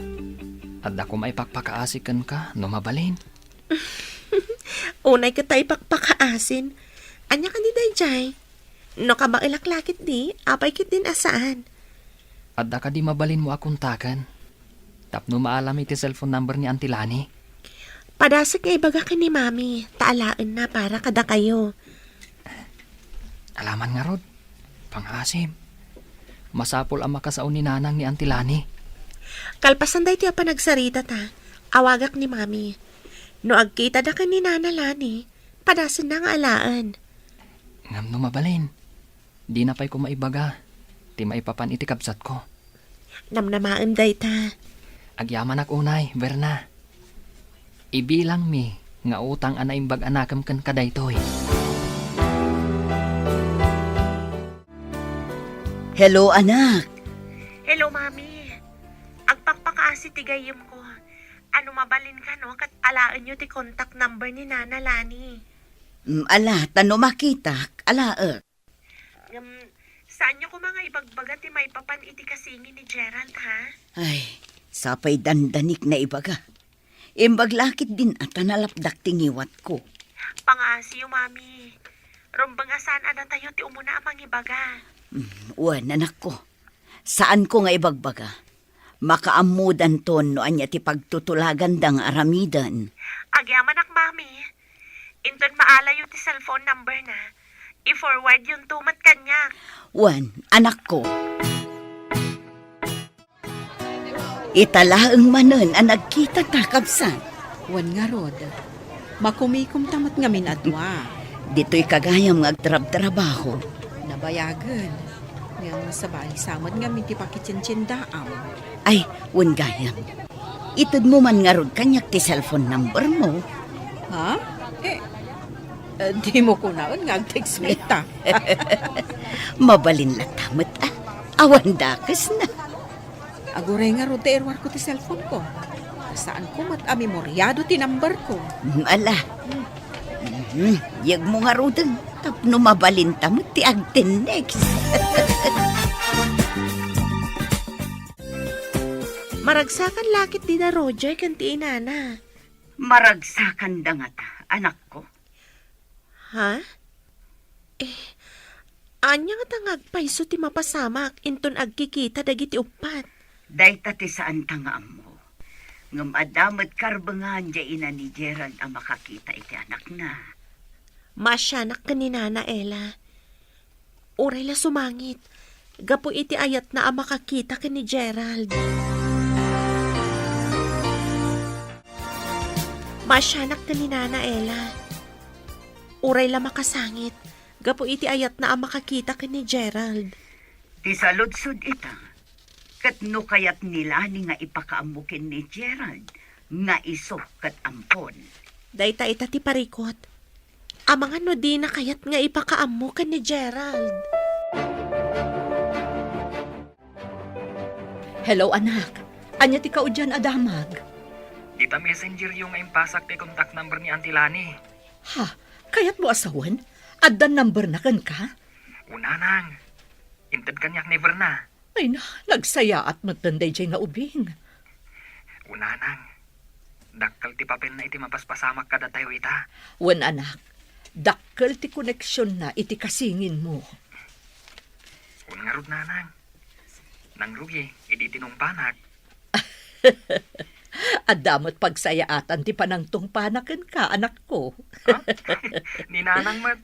adda ko maipagpakaasikan ka no mabalin. Unay ka tayo pakpakaasin. Anya ka ni Dayjay? No ka bang ilaklakit di, apay kit din asaan. Adda ka di mabalin mo akong takan. Tapno maalam iti cellphone number ni Antilani. Padasag kay baga ka ni Mami, taalaan na para kada kayo. Alaman nga rod, pangasim. Masapol ang makasaon ni nanang ni Antilani. Kalpasan day tiya pa nagsarita ta, awagak ni Mami. No agkita da ka ni Nana Lani, padasan na nga alaan. Ngam no mabalin. Di na pa'y ko maibaga. Ti maipapan iti kabsat ko. Namnamaan day ta. Agyaman ak unay, Berna. Ibilang mi, nga utang ana imbag anakam kan kadaytoy. Hello, anak. Hello, Mami. Agpakpakaasi ti gayem ko. Ano mabalin ka no, kat alaan nyo ti contact number ni Nana Lani. Ala, tano makita, alaak. Saan nyo ko mga ibagbaga ti may papan iti kasingin ni Gerald, ha? Ay, sapay dandanik na ibaga. Imbaglakit din at analapdak tingiwat ko. Pangasi yung Mami. Rumbang saan ana tayo ti umuna amang ibaga. Uwan, anak ko. Saan ko nga ibagbaga? Makaamudan ton no anya ti pagtutulagan dang aramidan. Agyaman ak, Mami. Inton maalayo ti cellphone number na. I-forward yung tumat kanya. Uwan, anak ko. Italaang manon ang nagkita takabsan. Wan nga rod. Makumikom tamat ngamin adwa. Dito'y kagayam ng agtrab-trabaho. Nabayagan. Ngayon sa bali samad ngamin ti pakitsinsindaam. Ay, wan gayam. Itod mo man nga rod kanyak ti cellphone number mo. Ha? Di mo ko naon nga text me ta. Mabalin latamat Awan dakas na. Aguray nga rod ti erwar ko ti cellphone ko. Saan ko mat memoryado ti number ko. Ala. Yag mo nga rodeng. Tapno mabalin tamot ti agten next. Maragsakan lakit di na Roger kan ti inana. Maragsakan da nga ta, anak ko. Ha? Anya nga tangag paiso ti mapasamak inton agkikita dagiti upat. Dayta ti saan tangaam mo. Ngam adamat karbangan dya ina ni Gerald ang makakita iti anak na. Masyanak ka ni Nana Ella. Uray la sumangit. Gapo iti ayat na ang makakita ka ni Gerald. Masyanak ka ni Nana Ella. Uray la makasangit. Gapo iti ayat na ang makakita ka ni Gerald. Ti saludsod ita. Kat no kayat nila ni nga ipakaamukin ni Gerald. Nga iso kat ampon. Dayta ita ti parikot. Amang ano di na kayat nga ipakaamo ka ni Gerald. Hello, anak. Anya ti kaudyan adamag. Dita messenger yung impasak ti contact number ni Antilani. Ha? Kayat mo asawan? Addan number na kan ka? Una nang, intad kanyak never na. Ay na, nagsaya at magtanday dyan nga ubing. Una nang, dakkel ti papel na iti mapaspasamak kada tayo ita. Wan anak, dakkel ti koneksyon na iti kasingin mo. Un nga rod nanang, nang rugi, idi tinungpanak. At damot pagsayaatan ti panangtong panaken ka, anak ko. Ha? Ni nanang mat,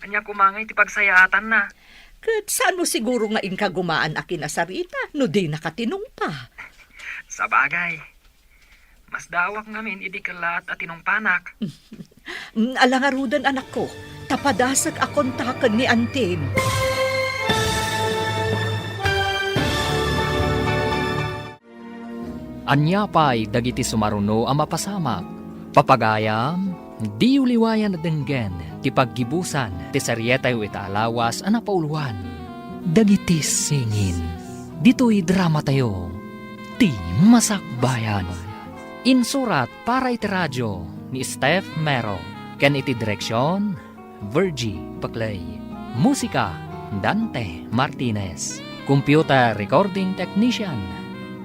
anya kumangay ti pagsayaatan na. Kat saan mo siguro nga inkagumaan a kinasarita, no di nakatinong pa. Sa bagay, mas dawak ngamin idi kalat at tinungpanak. Alangarudan anak ko, tapadasag akong taken ni Antim. Anya pa'y dagiti sumaruno ang mapasamak. Papagayam, di uliwayan na denggen, ti paggibusan, ti saryetayo itaalawas ang napauluan. Dagiti singin, dito'y drama tayo, ti masakbayan. Insurat para iti radyo ni Steph Mero, ken iti direksyon, Virgie Paclay. Musika, Dante Martinez. Computer Recording Technician,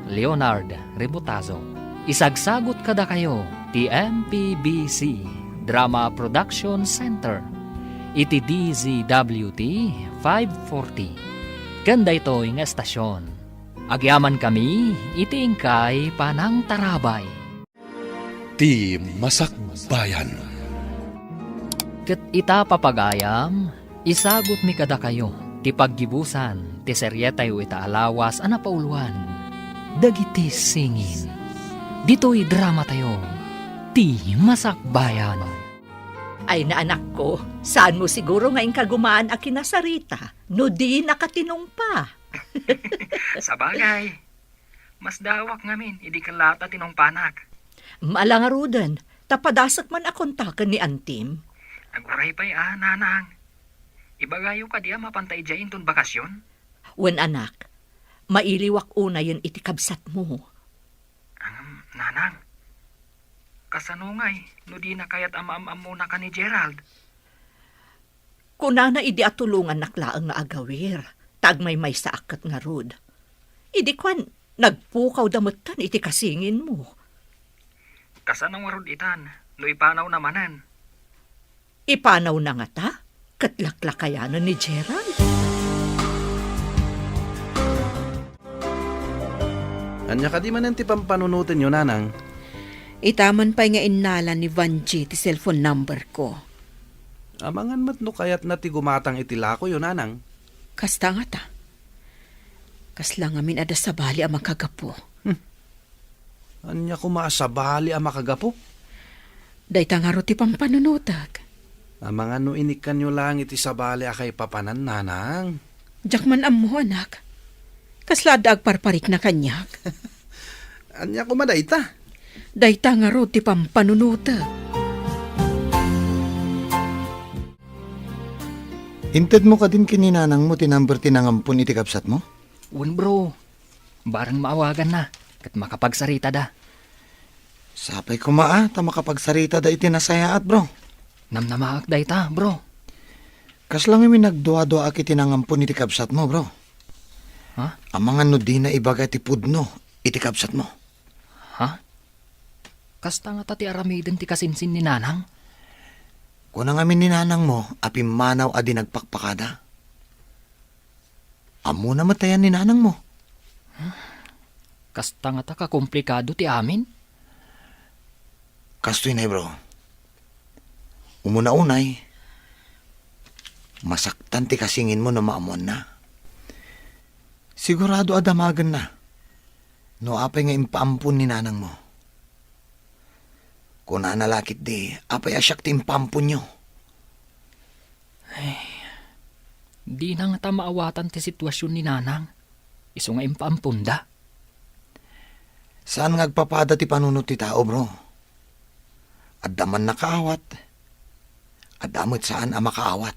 Leonard Rebutazo. Isagsagot kada kayo ti MPBC Drama Production Center. Iti DZWT 540. Kanda ito'y nga estasyon. Agyaman kami, iti ingkay panang tarabay. Ti Masakbayan. Ket ita papagayam, isagot mi kada kayo, ti paggibusan, ti seryetayo itaalawas ang napauluan. Dagiti singin, dito'y drama tayo, ti masakbayan. Ay na anak ko, saan mo siguro nga inkagumaan a kinasarita, no di nakatinong pa. Sa bagay, mas dawak ngamin idi kalat at tinungpanak. Malangarudan, tapadasak man akong taken ni Antim. Aguray pa'y nanang. Ibagayo ka diya mapantay dyan ton bakasyon? Wen anak, mailiwak una yun iti kabsat mo. Nanang, kasanungay, no di na kayat ama-am muna ka ni Gerald. Kunana idi atulungan naklaang nga agawir, tagmay may sa akat nga rod. Idi kwan, nagpukaw damutan iti kasingin mo. Kasanong warod itan, no ipanaw namanan. Ipanaw na nga ta, katlaklakayanan ni Gerald. Anya ka di man ti pampanunutin yun, nanang. Itaman pa nga inala ni Vanji ti cellphone number ko. Amangan mat no kayat na ti gumatang itilako yun, nanang. Kasta nga ta. Kaslang amin ada sa bali ang makagapo. Anya kumaasabali ang makagapo. Dayta nga ro ti pampanunutag. Amangan no inikan nyo lang iti sabali akay papanan, nanang. Jakman ammo anak. Kaslada agparparik na kanyak. Anya kumadayta. Dayta nga ro ti pampanunutag. Inted mo ka din kininanang mo tinamber tinangampun iti kapsat mo? Un bro, barang maawagan na, kat makapagsarita da. Sapay kumaa, ta makapagsarita da iti nasayaat bro. Namnamaak da ita, bro. Kas lang imi nagdua-dua iti tinangampun iti kapsat mo bro. Ha? Amangan no di na ibaga ti pudno iti kapsat mo. Ha? Kasta nga tati aramiden ti kasinsin ni nanang? Kunang amin ni nanang mo, apim manaw adi nagpakpakada. Amo na matayan ni nanang mo. Kasta nga ta kakomplikado ti amin? Kastoy na bro. Umuna-unay, masaktan ti kasingin mo na maamon na. Sigurado adamagan na. No apay nga impaampun ni nanang mo. Kung nanalakit di, apay asyak ti impampun nyo. Di na nga ta maawatan ti sitwasyon ni nanang. Iso nga impaampunda. Saan nga agpapada ti panunot ti tao bro? Adaman nakaawat. Adamot saan ang makaawat.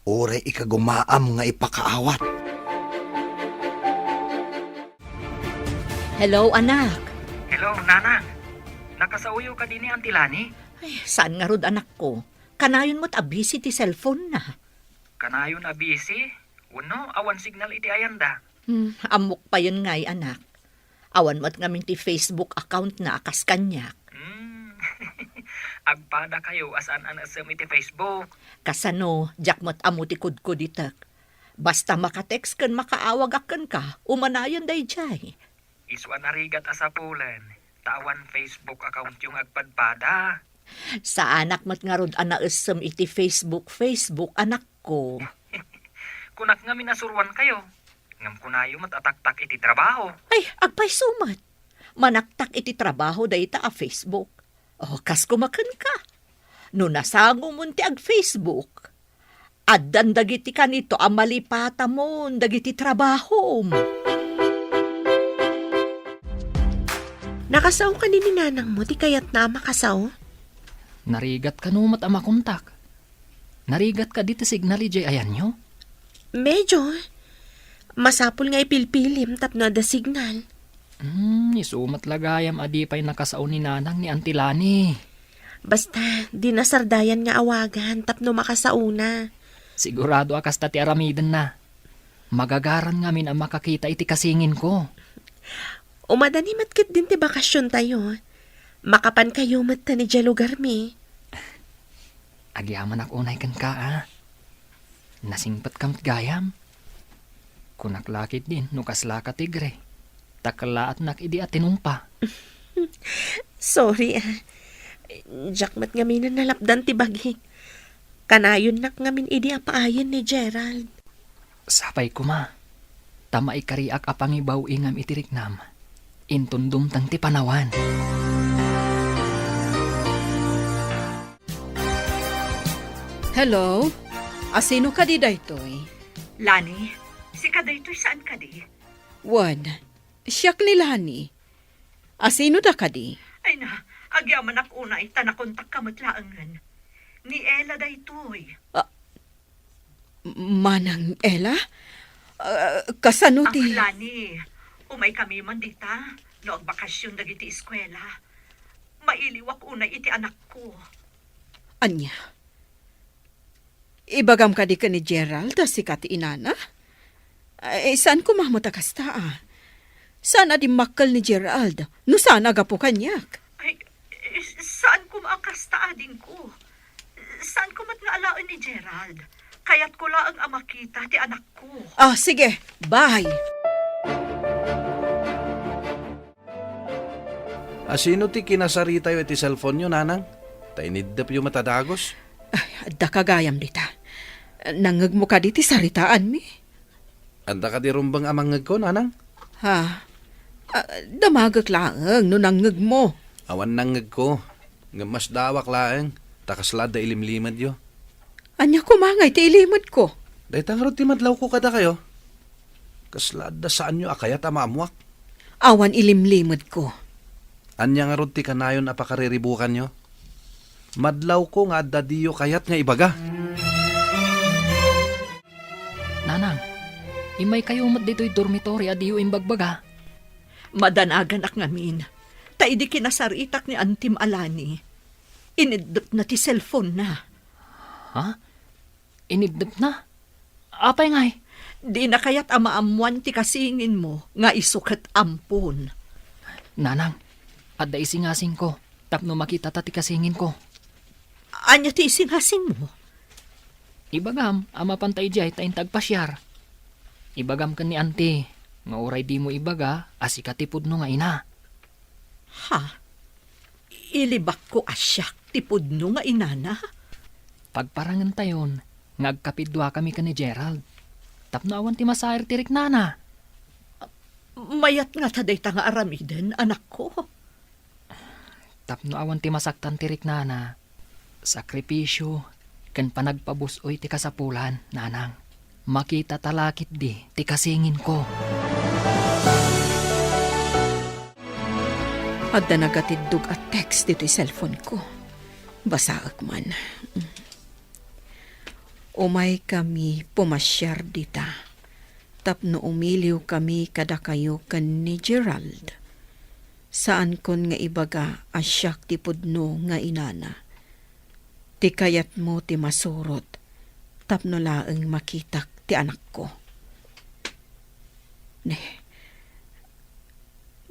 Ure ikagumaam nga ipakaawat. Hello, anak. Hello, nanang. Nakasauyo ka din ni Auntie Lani? Saan nga rod anak ko? Kanayon mo't abisi ti cellphone na. Kanayon na busy. Uno, awan signal iti ayanda. Amok pa yun ngay, anak. Awan mo't ngamin ti Facebook account na akas kanyak. Agpada kayo asan anasam iti Facebook. Kasano, jak mo't amo ti kudkud itak. Basta makatext kan makaawag akan ka, umanayan day jay. Iswa narigat asapulan. Tawan Facebook account yung agpadpada. Sa anak mo't nga rod anaasam iti Facebook, anak ko. Kunak nga minasurwan kayo. Ngam kunayo matataktak iti trabaho. Ay, agpay sumat. Manaktak iti trabaho dayta a Facebook. O, kas kumakan ka. No nasango mo ti ag Facebook. Addan dagiti kanito ang malipata mo, dagiti trabaho mo. Nakasaw ka ni ninanang mo, di kayat na makasaw? Narigat ka numat ang makontak. Narigat ka dito signal ijay ayan nyo? Medyo. Masapul nga ipilpilim tapno da signal. Isumat lagayam adipay nakasaw ni nanang ni Antilani. Basta, di nasardayan nga awagan tapno makasauna. Sigurado akas tati aramidan na. Magagaran nga min ang makakita iti kasingin ko. Umadani matkit din ti bakasyon tayo. Makapan kayo mat ni dya lugar mi. Agyaman ak unay kan ka, ah. Nasingpat kamt gayam. Kunaklakit din, nukasla ka tigre. Takalaat nak idi at tinumpa. Sorry, ah. Jakmat nga minan nalapdan ti bagi. Kanayon nak nga min idi apaayon ni Gerald. Sapay ko ma. Tama ikariak apangibaw ingam itiriknam. Intundum tang ti panawan. Hello? Asino ka di daytoy? Lani, si kadaytoy saan ka di? Wan, siyak ni Lani. Asino da ka di? Ay na, agyaman ak una ita nakontak ka matlaangan. Ni Ella daytoy. Manang Ella? Kasano Ang ti? Lani, umay kami man dita. No bakasyon dagiti eskwela. Mailiwak una iti anak ko. Anya? Ibagam ka di ka ni Gerald da si kati inana? Saan ko mahmatakas taa? Saan adi makal ni Gerald? No saan agapo kanyak? Ay, saan ko maakasta ading ko? Saan ko mat nga alaan ni Gerald? Kaya't ko laang amakita ti anak ko. Sige. Bye. Asino ti kinasarita yo iti cellphone nyo, nanang? Tainidap yung matadagos? Ay, da kagayam dita. Nangag mo ka diti saritaan mi? Anda ka di rumbang amangag ko, nanang? Ha? Damagak laang no nangag mo. Awan nangag ko. Nga mas dawak laang. Takaslad da ilimlimad yo. Anya kumangay ti ilimod ko. Dahil tangarot ti madlaw ko kada kayo. Kaslad da saan nyo akayat amamuak. Awan ilimlimod ko. Anya nga rod ti kanayon apakariribukan nyo. Madlaw ko nga dadiyo kayat nga ibaga. Nanang, imay kayo mat dito'y dormitory adiyo imbagbaga. Madanagan ak ngamin. Taidi kinasaritak ni Antim Alani. Inidot na ti cellphone na. Ha? Inigdap na? Apay ngay? Di na kaya't amaamuan ti kasingin mo nga isukat ampon. Nanang, adda isingasing ko. Tapno makita tati kasingin ko. Anya ti isinghasing mo? Ibagam, ama pantay jay tayin tagpasyar. Ibagam kan ni ante, nga oray di mo ibaga, asikatipod no nga ina. Ha? Ilibak ko asyak tipod no nga inana? Pagparangan tayon, ngagkapidwa kami ka ni Gerald. Tapno awan ti masayar tirik nana. Mayat nga taday nga aramiden, anak ko. Tapno awan ti masaktan tirik nana. Sakripisyo, kan panagpabusoy ti kasapulan, nanang. Makita talakit di, ti kasingin ko. Adda nagatidug at text dito'y cellphone ko. Basaak man. Umay kami pumasyar dita. Tapno umiliw kami kada kayo kan ni Gerald. Saan kon nga ibaga asyak ti pudno nga inana. Ti kayat mo ti masurot. tapno laeng makitak ti anak ko.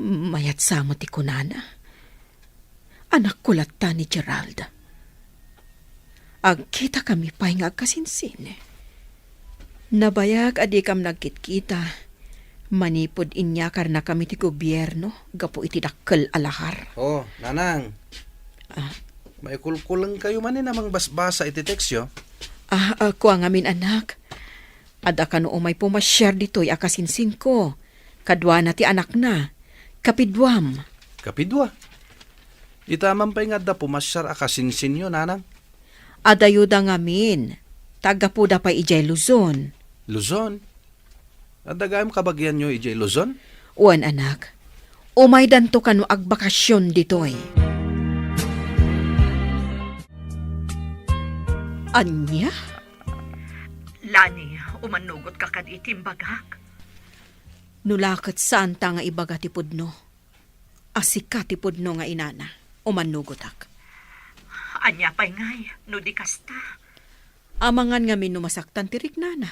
Mayat samo ti kunana. Anak ko latta ni Gerald. Agkita kami pa'y nga kasinsin. Nabayag adi kam nagkitkita. Manipod inyakar na kami ti gobyerno. Gapo iti dakkel alahar. Oh, nanang. May kulkulang kayo man namang basbasa iti teksyo. Ako ang amin anak. Ada ka no umay pumasyar dito'y akasinsin ko. Kadwa na ti anak na. Kapidwam. Kapidwa. Itaman pa'y nga da pumasyar akasinsin yun, nanang. Adayuda ngamin. Tagapuda pa ijay Luzon. Luzon? Adagayam kabagyan nyo ijay Luzon? Uwan anak. Umay danto ka no agbakasyon dito'y. Anya? Lani, umanugot ka kad itim bagak. Nulakat saan ta nga ibaga ti pudno. Asika ti pudno nga inana. Umanugotak. Anya pa'y ngay, no di kasta. Amangan nga minumasaktan ti Rignana.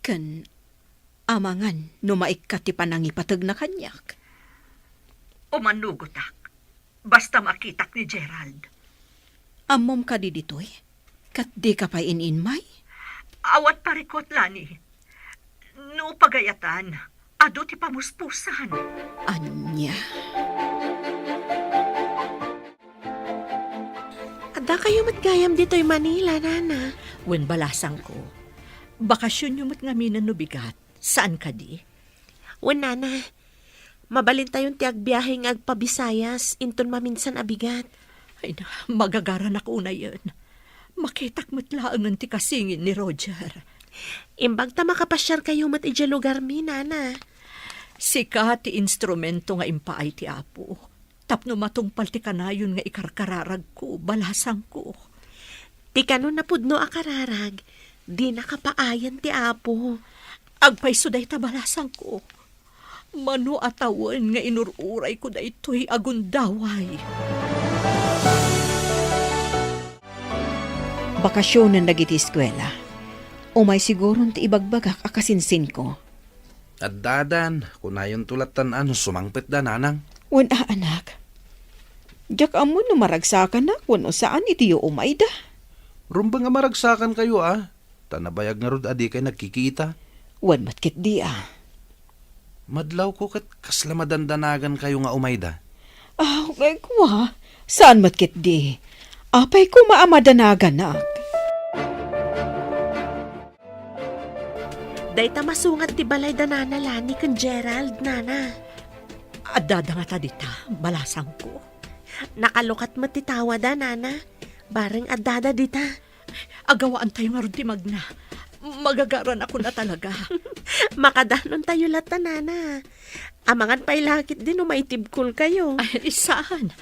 Kan amangan numaikat ti panangipatag na kanyak. Umanugotak. Basta makitak ni Gerald. Amom ka di ditoy. Kat di ka pa ininmay. Awat parikot, Lani. No pagayatan, ado ti pamuspusan. Anya? Ada kayo matgayam dito'y Manila, nana. Wen balasang ko. Bakasyon yung matngaminan no bigat. Saan ka di? Wen, nana. Mabalin tayong tiag biyaheng agpabisayas, inton maminsan abigat. Ay na, magagaran ako na yun. Makitak matlaang ng tikasingin ni Roger. Imbag ta makapasyar kayo mat ija lugar mi, nana. Sika ti instrumento nga impaay ti apo. Tapno matungpal ti kanayon nga ikarkararag ko, balasang ko. Ti kanon na pudno akararag, di nakapaayan ti apo. Agpayso day tabalasang ko. Mano atawan nga inururay ko da ito'y agundaway. Bakasyon na nagiti eskwela. Umay siguro ti ibagbagak akasinsin ko. At dadan, kunayon tulatan ano sumangpit da, nanang. Wan anak. Diyak amo no maragsakan na kuno saan iti yo umay da. Rumba nga maragsakan kayo, Tanabayag nga rod adi kay nagkikita. Wan matkit di Madlaw ko kat kasla madandanagan kayo nga umayda. Okay ko Saan matkit di? Apay ko maamadanagan na. Dayta masungat ti balay da nana Lani kan Gerald, nana. Adada nga ta dita, balasang ko. Nakalukat mo ti tawa da, nana. Bareng adada dita. Agawaan tayo nga ron ti magna. Magagaran ako na talaga. Makadanon tayo lata, nana. Amangan pa'y lakit din umaitibkul kayo. Ay, saan?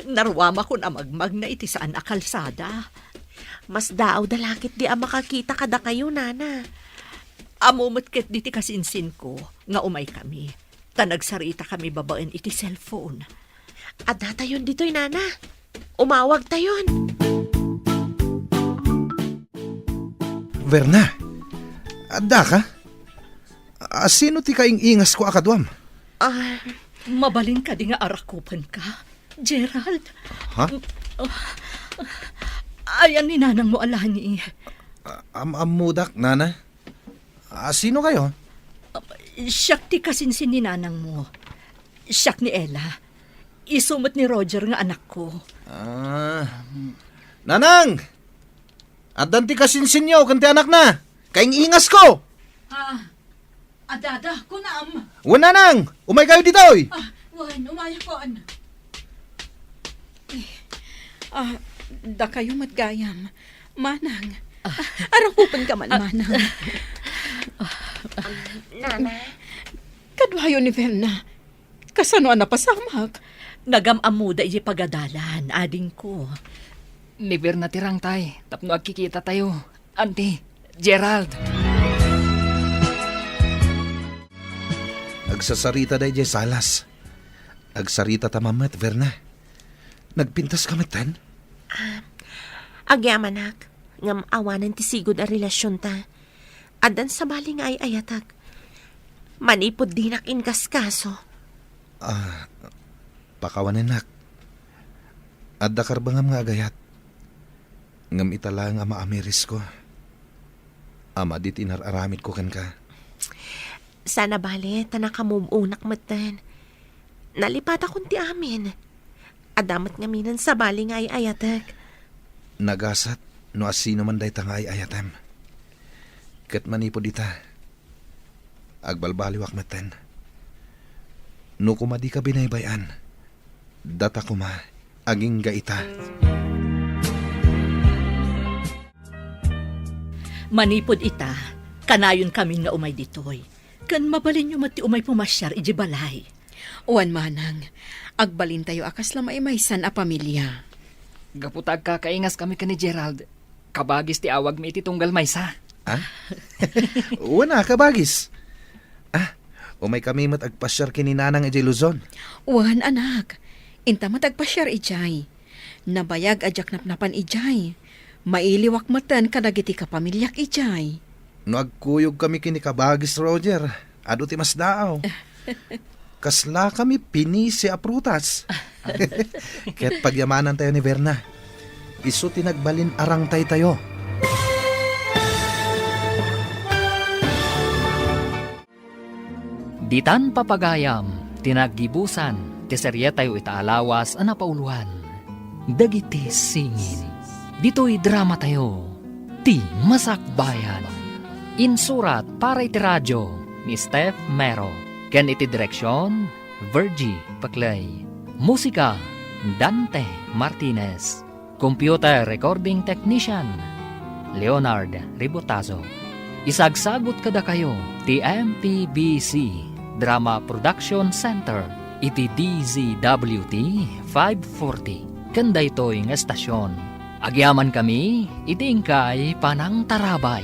Narwama ko na magmag na iti saan akalsada. Mas daaw da lakit di makakita kada kayo, nana. Amumutket di ti kasinsin ko, nga umay kami. Tanagsarita kami babaen iti cellphone. Ada tayon dito'y, nana. Umawag tayon. Verna, adda ka? Sino ti kaing ingas ko akadwam? Mabalin ka di nga arakupan ka, Gerald. Ha? Ayan ni nanang mo alani. Amudak, nana. Sino kayo? Siyak ti kasinsin ni nanang mo. Siyak ni Ella. Isumot ni Roger nga anak ko. Nanang! Addan ti kasinsin nyo, kanti anak na. Kaing ingas ko! Adada, kunam. Wan, nanang! Umay kayo dito, oy! Wan, umaya ko, Da kayo matgayam. Manang. Arakupan ka man, manang. Nana. Kadwayo ni Verna. Kasano na pasamak? Nagamamuda iji pagadalan, ading ko. Niber na tirang tay, tapno agkikita tayo. Auntie, Gerald. Agsasarita day jay salas. Agsarita tamamat, Verna. Nagpintas ka matan? Agyam, anak. ngam awanan ti sigod a relasyon ta. Adan sa bali nga ay ayatak. Manipod dinak in kaskaso. Pakawanin nak. At dakar ba ngam nga agayat? Ngam itala nga maamiris ko. Ama dit inararamid ko kan ka. Sana bali, tanakamubunak matan. Nalipat akong ti amin. Adamat nga minan sa bali nga ay ayatak. Nagasat no asino man day tangay ayatem. Kat manipod ita. Agbalbaliwak meten. No kumadi ka binaybayan. Data kuma aging gaita. Manipod ita, kanayon kami nga umay ditoy. Kan mabalin nyo mati umay pumasyar iji balay. Uwan manang, agbalin tayo akas lamay maysan a pamilya. Gaputag kakaingas kami ka ni Gerald. Kabagis ti awag mi iti tunggal maysa. Una kabagis. Umay kami mat agpasyar kininanang iji Luzon. Uwan anak, inta matagpasyar ijay. Nabayag ajak napnapan ijay. Mailiwak matan kadagiti ka pamilyak ijay. No agkuyog kami kini kabagis Roger. Ado ti mas daaw. Kasla kami pinisi a prutas. Kaya't pagyamanan tayo ni Verna. Isu tinagbalin arang tayo. Ditan papagayam, tinaggibusan, ti serye tayo itaalawas a napauluan. Dagiti singin. Dito'y drama tayo, ti Masakbayan. Insurat para iti radyo ni Steph Mero. Ken iti direksyon, Virgie Paclay. Musika, Dante Martinez. Computer Recording Technician, Leonard Ribotazo. Isagsagot kada kayo, ti MPBC Drama Production Center, iti DZWT 540. Kanda ito'y nga estasyon. Agyaman kami, iti ingkay panang tarabay.